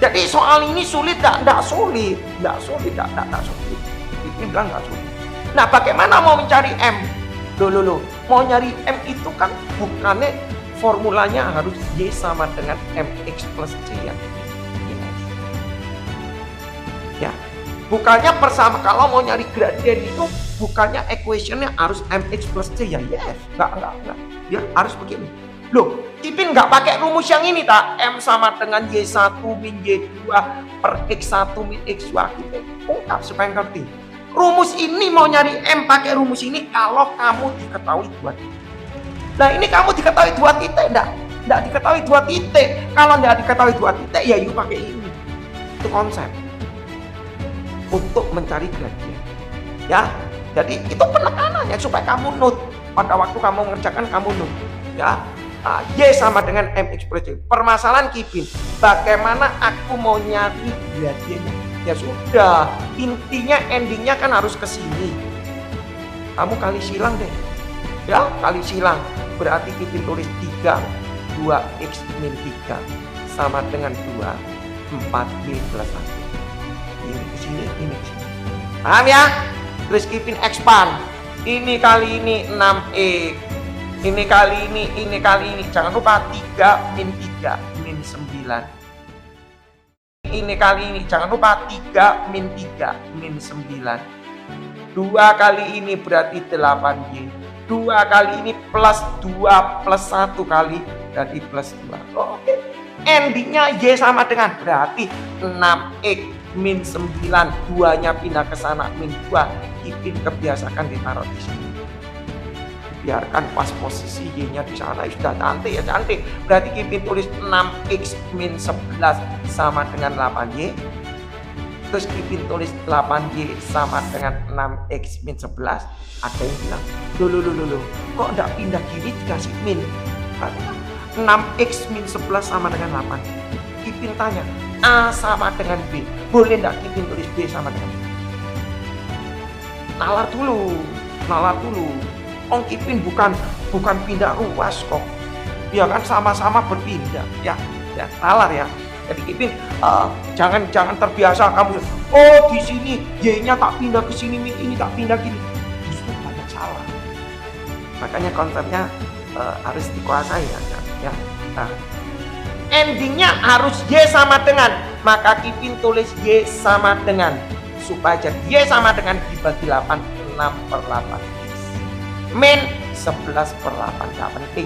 Jadi soal ini sulit? Tidak sulit. Ini bilang nggak sulit. Nah, bagaimana mau mencari M? Loh. Mau nyari M itu kan bukannya formulanya harus Y sama dengan MX plus C ya. Ya, bukannya bersama. Kalau mau nyari gradien itu bukannya equationnya harus MX plus C ya. Yes, enggak. Ya harus begini. Loh, Ipin nggak pakai rumus yang ini tak? M sama dengan Y1 min Y2 per X1 min X2 gitu. Ungkap supaya ngerti. Rumus ini mau nyari M pakai rumus ini kalau kamu diketahui 2 titik. Nah ini kamu diketahui 2 titik enggak diketahui 2 titik. Kalau enggak diketahui 2 titik ya yuk pakai ini. Itu konsep untuk mencari gradien. Ya, jadi itu penekanannya supaya kamu note pada waktu kamu mengerjakan, kamu note. Ya, Y sama dengan MX plus C. Permasalahan Ipin, bagaimana aku mau nyari gradiennya? Ya sudah, intinya endingnya kan harus ke sini. Kamu kali silang deh. Ya, kali silang. Berarti Ipin tulis 3 2x min 3 sama dengan 2, 4Y plus 1. Ini ke sini, ini ke sini. Paham ya? Terus Kipin expand. Ini kali ini 6X. Ini kali ini. Jangan lupa 3 min 3 min 9. Ini kali ini. Jangan lupa 3 min 3 min 9. 2 kali ini berarti 8Y. 2 kali ini plus 2 plus 1 kali berarti plus 2. Oh, oke. Endingnya Y sama dengan berarti 6X min 9. 2-nya pindah ke sana min 2. Kipin kebiasakan ditaruh di sini. Biarkan pas posisi Y-nya di sana. Sudah cantik ya, cantik. Berarti Kipin tulis 6X min 11 sama dengan 8Y. Terus Kipin tulis 8Y sama dengan 6X min 11. Ada yang bilang, loh, kok enggak pindah gini dikasih min? 6X min 11 sama dengan 8. Kipin tanya, A sama dengan B. Boleh enggak Kipin tulis B sama dengan B? Nalar dulu. Kipin bukan pindah ruas kok. Ya kan sama-sama berpindah. Ya, nalar ya. Jadi Kipin jangan terbiasa kamu. Oh, di sini Y-nya tak pindah ke sini, min ini tak pindah gini. Justru banyak salah. Makanya konsepnya harus dikuasai ya. Nah, endingnya harus Y sama dengan. Maka Kipin tulis Y sama dengan. Supaya jadi Y sama dengan dibagi 8, 6/8. Min 11/8. Gak penting.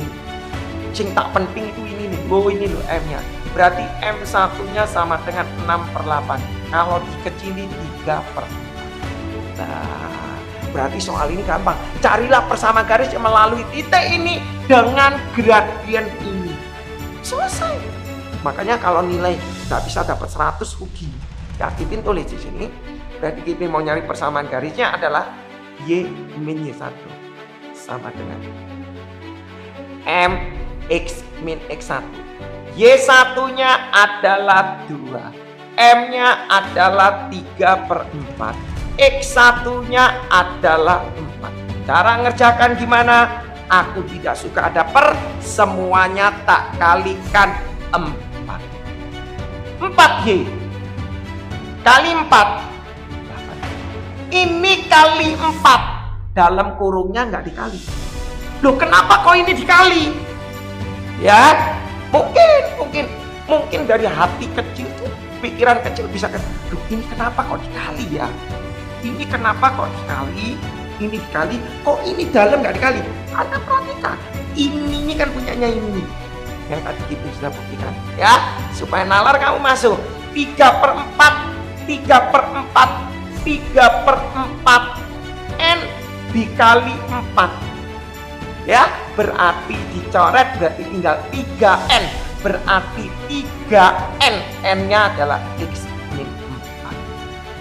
Sing tak penting itu ini nih. Ini loh M-nya. Berarti M1-nya sama dengan 6/8. Kalau dikecili 3/4. Nah, berarti soal ini gampang. Carilah persamaan garis yang melalui titik ini dengan gradien ini. Selesai. Makanya kalau nilai nggak bisa dapat 100 rugi. Ya, Kipin tulis di sini. Berarti Kipin mau nyari persamaan garisnya adalah Y min Y1 sama dengan MX min X1. Y1-nya adalah 2. M-nya adalah 3/4. X1-nya adalah 4. Cara ngerjakan gimana? Aku tidak suka ada per, semuanya tak kalikan 4. 4Y kali 4. 8. Ini kali 4. Dalam kurungnya nggak dikali. Loh, kenapa kok ini dikali? Ya, mungkin dari hati kecil tuh, pikiran kecil bisa kan, loh ini kenapa kok dikali ya? Ini kenapa kok dikali? Ini dikali, kok ini dalam nggak dikali? Anda perhatikan, ini kan punyanya ini. Yang tadi kita sudah buktikan, ya, supaya nalar kamu masuk. 3/4 N dikali 4. Ya, berarti dicoret berarti tinggal 3N. Berarti 3N. N-nya adalah X min 4.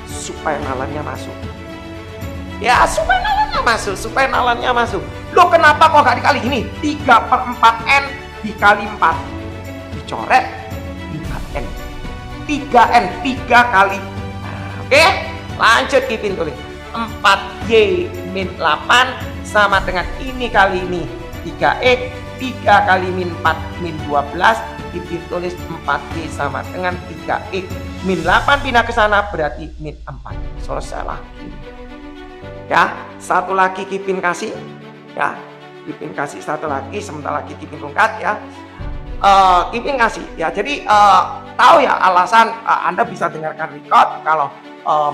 Supaya nalarnya masuk. Ya, supaya nalarnya masuk. Loh, kenapa kok gak dikali? Ini 3/4N dikali 4. Dicoret 3N. 3N, 3 kali. Nah, oke, lanjut Kipin tulis. 4Y min 8 sama dengan ini kali ini 3X. 3 kali min 4 min 12. Kipin tulis 4Y sama dengan 3X min 8 pindah ke sana berarti min 4. Selesai lagi. Ya, satu lagi Kipin kasih. Ya, Kipin kasih satu lagi, sebentar lagi Kipin tungkat ya. Kipin kasih ya. Jadi tahu ya alasan Anda bisa dengarkan record kalau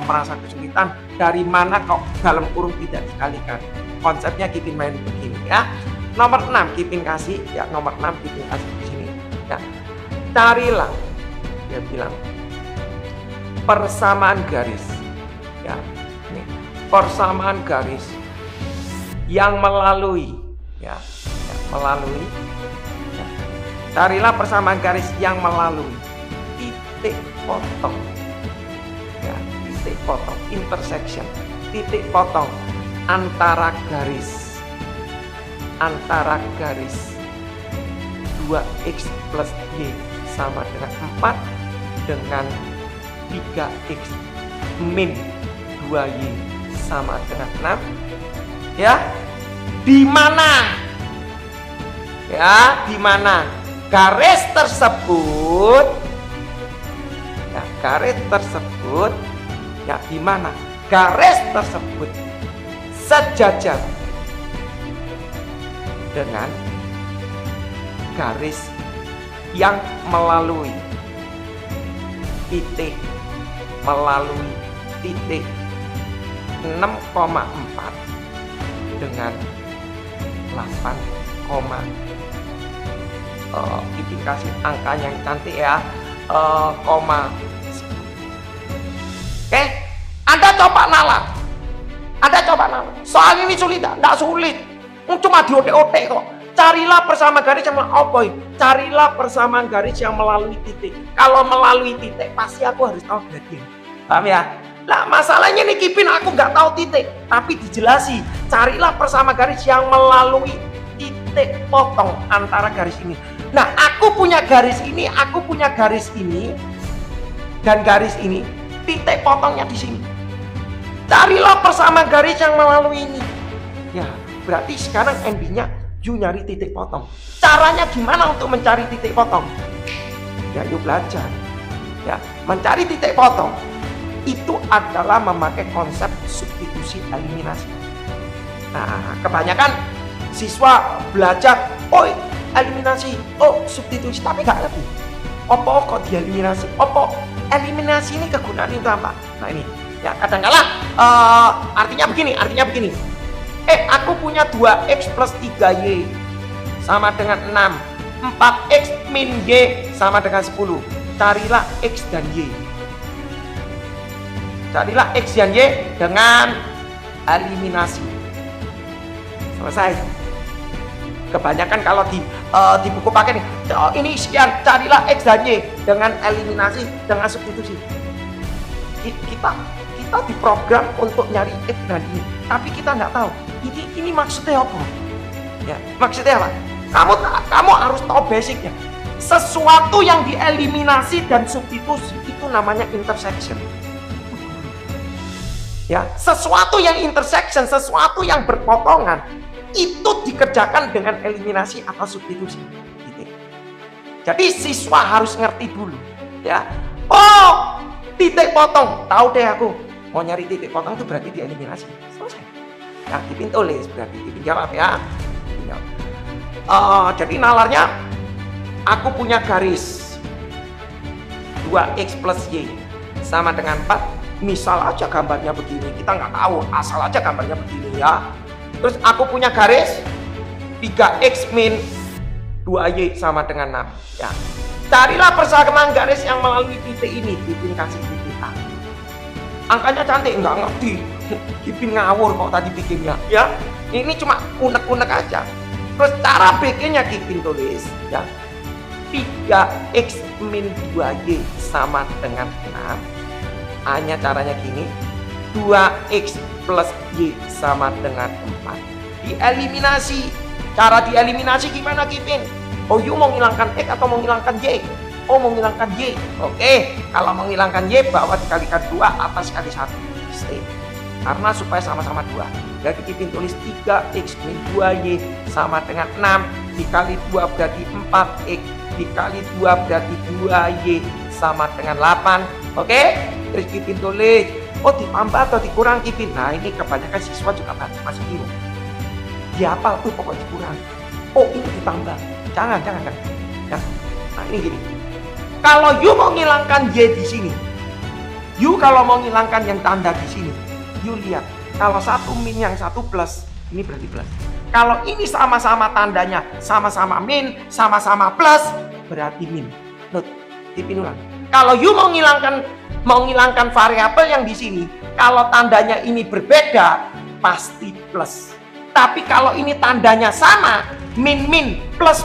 merasa kesulitan dari mana kok dalam kurung tidak dikalikan. Konsepnya Kipin main begini ya. Nomor 6 Kipin kasih ya, nomor 6 Kipin kasih di sini. Ya. Carilah, dia bilang, persamaan garis. Ya. Ini persamaan garis yang melalui ya, melalui. Ya. Carilah persamaan garis yang melalui titik potong. Ya, titik potong, intersection, titik potong antara garis 2X plus Y sama dengan 4 dengan 3X min 2Y sama dengan 6. Ya, di mana? Ya, di mana garis tersebut ya, garis tersebut ya, di mana garis tersebut sejajar dengan garis yang melalui titik 6,4 dengan 8, Ipin kasih angka yang cantik ya, koma. Oke, Anda coba nalar. Soal ini sulit, tidak sulit. Cuma diotek-otek kok. Carilah persamaan garis yang Carilah persamaan garis yang melalui titik. Kalau melalui titik, pasti aku harus tahu gradien. Paham ya? Nah, masalahnya nih Kipin, aku nggak tahu titik, tapi dijelasin. Carilah persamaan garis yang melalui titik potong antara garis ini. Nah, aku punya garis ini, dan garis ini, titik potongnya di sini. Carilah persamaan garis yang melalui ini. Ya, berarti sekarang endingnya you nyari titik potong. Caranya gimana untuk mencari titik potong? Ya, you belajar. Ya, mencari titik potong itu adalah memakai konsep substitusi eliminasi. Nah, kebanyakan siswa belajar, eliminasi, substitusi, tapi nggak ngerti. Apa kok dieliminasi? Apa eliminasi ini kegunaannya itu apa? Nah ini, ya kadang-kala artinya begini. Aku punya 2x plus 3y sama dengan 6. 4x min y sama dengan 10. Carilah x dan y. Carilah x dan y dengan eliminasi. Selesai. Kebanyakan kalau di buku pakai nih, ini sekian, carilah x dan y dengan eliminasi, dengan substitusi. Kita diprogram untuk nyari x dan y, tapi kita nggak tahu ini maksudnya apa. Ya, maksudnya apa? Kamu harus tahu basicnya. Sesuatu yang dieliminasi dan substitusi itu namanya intersection. Ya, sesuatu yang intersection, sesuatu yang berpotongan, itu dikerjakan dengan eliminasi atau substitusi. Jadi siswa harus ngerti dulu, ya. Titik potong, tahu deh aku. Mau nyari titik potong itu berarti dieliminasi. Selesai. Nah, Kipin tulis berarti Kipin jawab ya. Jadi nalarnya, aku punya garis 2x plus y sama dengan 4. Misal aja gambarnya begini, kita nggak tahu, asal aja gambarnya begini ya. Terus aku punya garis 3x min 2y sama dengan 6 ya. Carilah persamaan garis yang melalui titik ini. Kipin kasih titik A. Angkanya cantik, nggak ngerti. Kipin ngawur kok tadi bikinnya ya. Ini cuma unek-unek aja. Terus cara bikinnya Kipin tulis ya, 3x min 2y sama dengan 6. Hanya caranya gini, 2x plus y sama dengan 4. Dieliminasi. Cara dieliminasi gimana Kipin? You mau menghilangkan x atau mau menghilangkan y? Mau menghilangkan y. Oke, kalau menghilangkan y, bawah dikalikan 2, atas kali 1. Stay. Karena supaya sama-sama 2. Jadi Kipin tulis 3x min 2y sama dengan 6. Dikali 2 berarti 4x. Dikali 2 berarti 2y sama dengan 8. Oke? Terus Kipin tulis, ditambah atau dikurang Kipin. Nah, ini kebanyakan siswa juga masih bingung. Dihafal tuh pokoknya dikurang. Ini ditambah. Jangan. Ya. Nah, ini gini. Kalau you mau ngilangkan y di sini, you kalau mau ngilangkan yang tanda di sini, you lihat. Kalau satu min yang satu plus, ini berarti plus. Kalau ini sama-sama tandanya, sama-sama min, sama-sama plus, berarti min. Note, Kipin ulang. Kalau you mau ngilangkan variabel yang di sini, kalau tandanya ini berbeda, pasti plus. Tapi kalau ini tandanya sama, min plus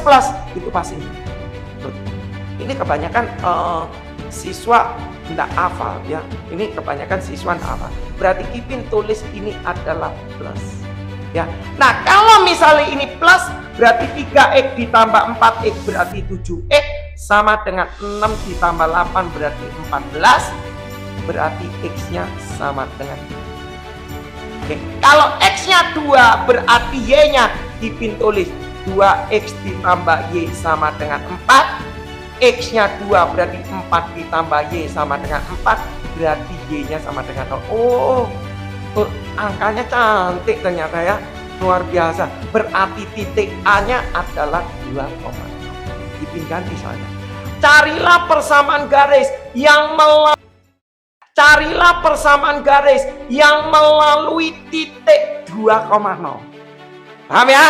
itu pasti min. Ini kebanyakan siswa tidak hafal ya. Ini kebanyakan siswa tidak hafal. Berarti Kipin tulis ini adalah plus. Ya. Nah, kalau misalnya ini plus, berarti 3x ditambah 4x berarti 7x sama dengan 6 ditambah 8 berarti 14. Berarti x-nya sama dengan 2. Oke. Kalau x-nya 2 berarti y-nya Kipin tulis 2x ditambah Y sama dengan 4. X-nya 2 berarti 4 ditambah Y sama dengan 4, berarti Y-nya sama dengan 0. Oh, angkanya cantik ternyata ya, luar biasa. Berarti titik A-nya adalah 2,0. Ganti saja. Carilah persamaan garis yang melalui titik 2,0. Paham ya?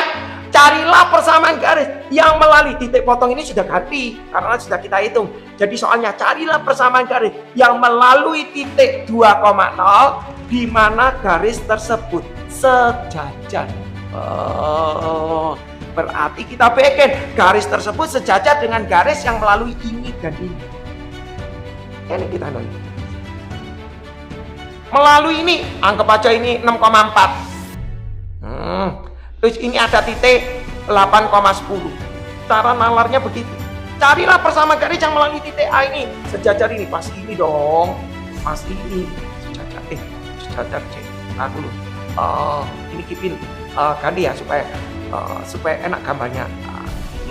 Carilah persamaan garis yang melalui titik potong ini sudah ganti karena sudah kita hitung. Jadi soalnya carilah persamaan garis yang melalui titik 2,0 di mana garis tersebut sejajar. Oh, berarti kita bikin garis tersebut sejajar dengan garis yang melalui ini dan ini. Ini kita nol. Melalui ini, anggap aja ini 6,4. Terus ini ada titik 8,10. Cara nalarnya begitu. Carilah persamaan garis yang melalui titik A ini. Sejajar ini, pasti ini dong. Pasti ini. Sejajar. Sejajar C. Nah dulu. Ini Kipin ganti ya supaya enak gambarnya.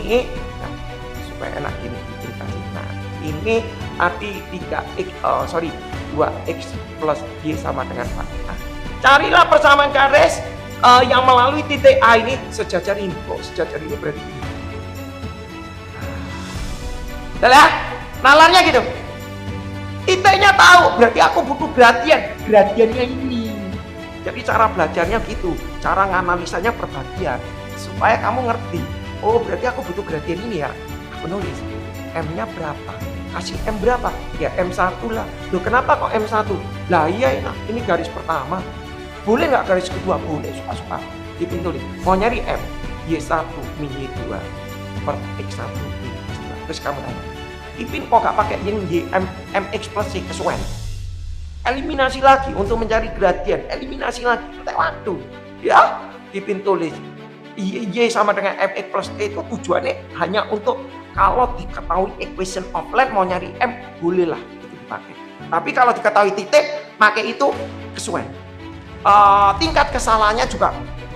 Ini nah, supaya enak gini Kipin kasih. Nah ini arti 2x plus Y sama dengan 4. Nah, carilah persamaan garis yang melalui titik A ini sejajar ini. Oh, sejajar ini berarti ini. Udah ya? Nalarnya gitu. Titiknya tahu, berarti aku butuh gradiennya ini. Jadi cara belajarnya gitu, cara nganalisanya per bagian supaya kamu ngerti. Oh, berarti aku butuh gradien ini ya. Aku nulis M-nya berapa? Kasih M berapa? Ya M1 lah. Loh kenapa kok M1? Lah iya ini garis pertama. Boleh nggak garis kedua? Boleh, suka-suka. Kipin tulis, mau nyari M, Y1 min Y2 per X1 min X2. Terus kamu tanya, Kipin kok nggak pakai ini MX plus Y kesuwen? Eliminasi lagi untuk mencari gradien, eliminasi lagi, waktu. Ya, Kipin tulis, Y sama dengan MX plus Y itu tujuannya hanya untuk kalau diketahui equation of length mau nyari M, bolehlah itu dipakai. Tapi kalau diketahui titik, pakai itu kesuwen. Tingkat kesalahannya juga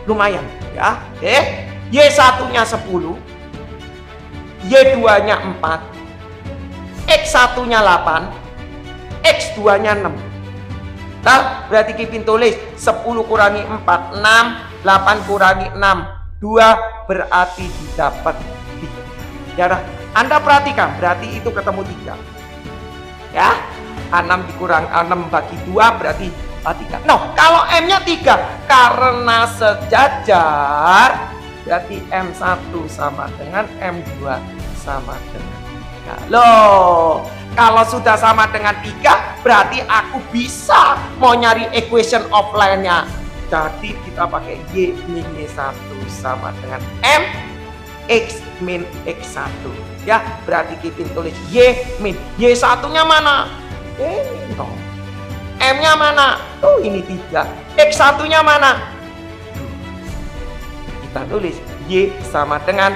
lumayan ya. Oke. Y1-nya 10, Y2-nya 4, X1-nya 8, X2-nya 6. Nah, berarti Kipin tulis 10 kurangi 4, 6, 8 kurangi 6, 2 berarti didapat 3. Ya, Anda perhatikan, berarti itu ketemu 3. Ya, 6 dikurang 6 bagi 2 berarti 3. No, kalau M-nya 3 karena sejajar berarti M1 sama dengan M2 sama dengan 3. Loh, kalau sudah sama dengan 3 berarti aku bisa mau nyari equation of length-nya. Jadi kita pakai Y min Y1 sama dengan M X min X1. Ya, berarti kita tulis Y min Y1-nya mana? Ini dong. M-nya mana? Oh, ini 3. X1-nya mana? Kita tulis Y sama dengan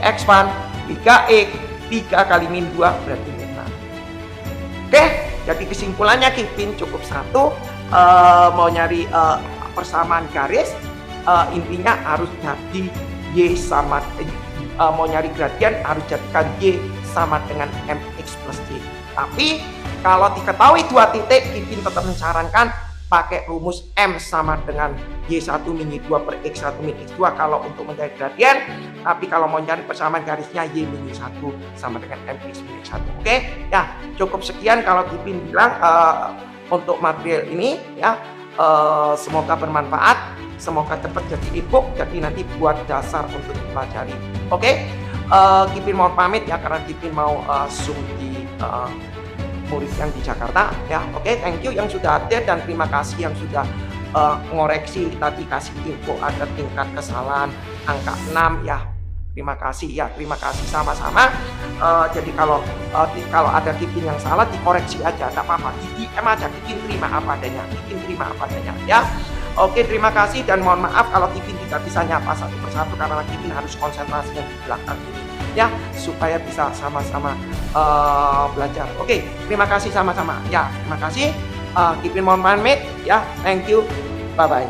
X1 3X 3 kali min 2 berarti min 6. Oke, jadi kesimpulannya Kipin cukup 1 mau nyari persamaan garis, intinya harus jadi Y sama mau nyari gradien harus jadikan Y sama dengan MX plus Y. Tapi kalau diketahui 2 titik, Kipin tetap menyarankan pakai rumus M sama dengan Y1 min Y2 per X1 min X2 kalau untuk mencari gradien. Tapi kalau mau mencari persamaan garisnya Y min Y1 sama dengan MX min X1. Oke, ya cukup sekian kalau Kipin bilang untuk material ini ya. Semoga bermanfaat, semoga cepat jadi ebook, jadi nanti buat dasar untuk dipelajari. Oke, Kipin mohon pamit ya karena Kipin mau zoom di murid yang di Jakarta ya. Oke, thank you yang sudah hadir dan terima kasih yang sudah ngoreksi tadi, kasih info ada tingkat kesalahan angka 6 ya. Terima kasih ya, terima kasih sama-sama. Jadi kalau ada Kipin yang salah dikoreksi aja, tidak apa-apa. Di DM aja, Kipin terima apa adanya, Kipin terima apa adanya ya. Oke, terima kasih dan mohon maaf kalau Kipin tidak bisa nyapa satu persatu karena Kipin harus konsentrasi yang di belakang ini ya, supaya bisa sama-sama belajar. Oke, terima kasih sama-sama ya, terima kasih. Kipin mohon pamit ya, thank you, bye bye.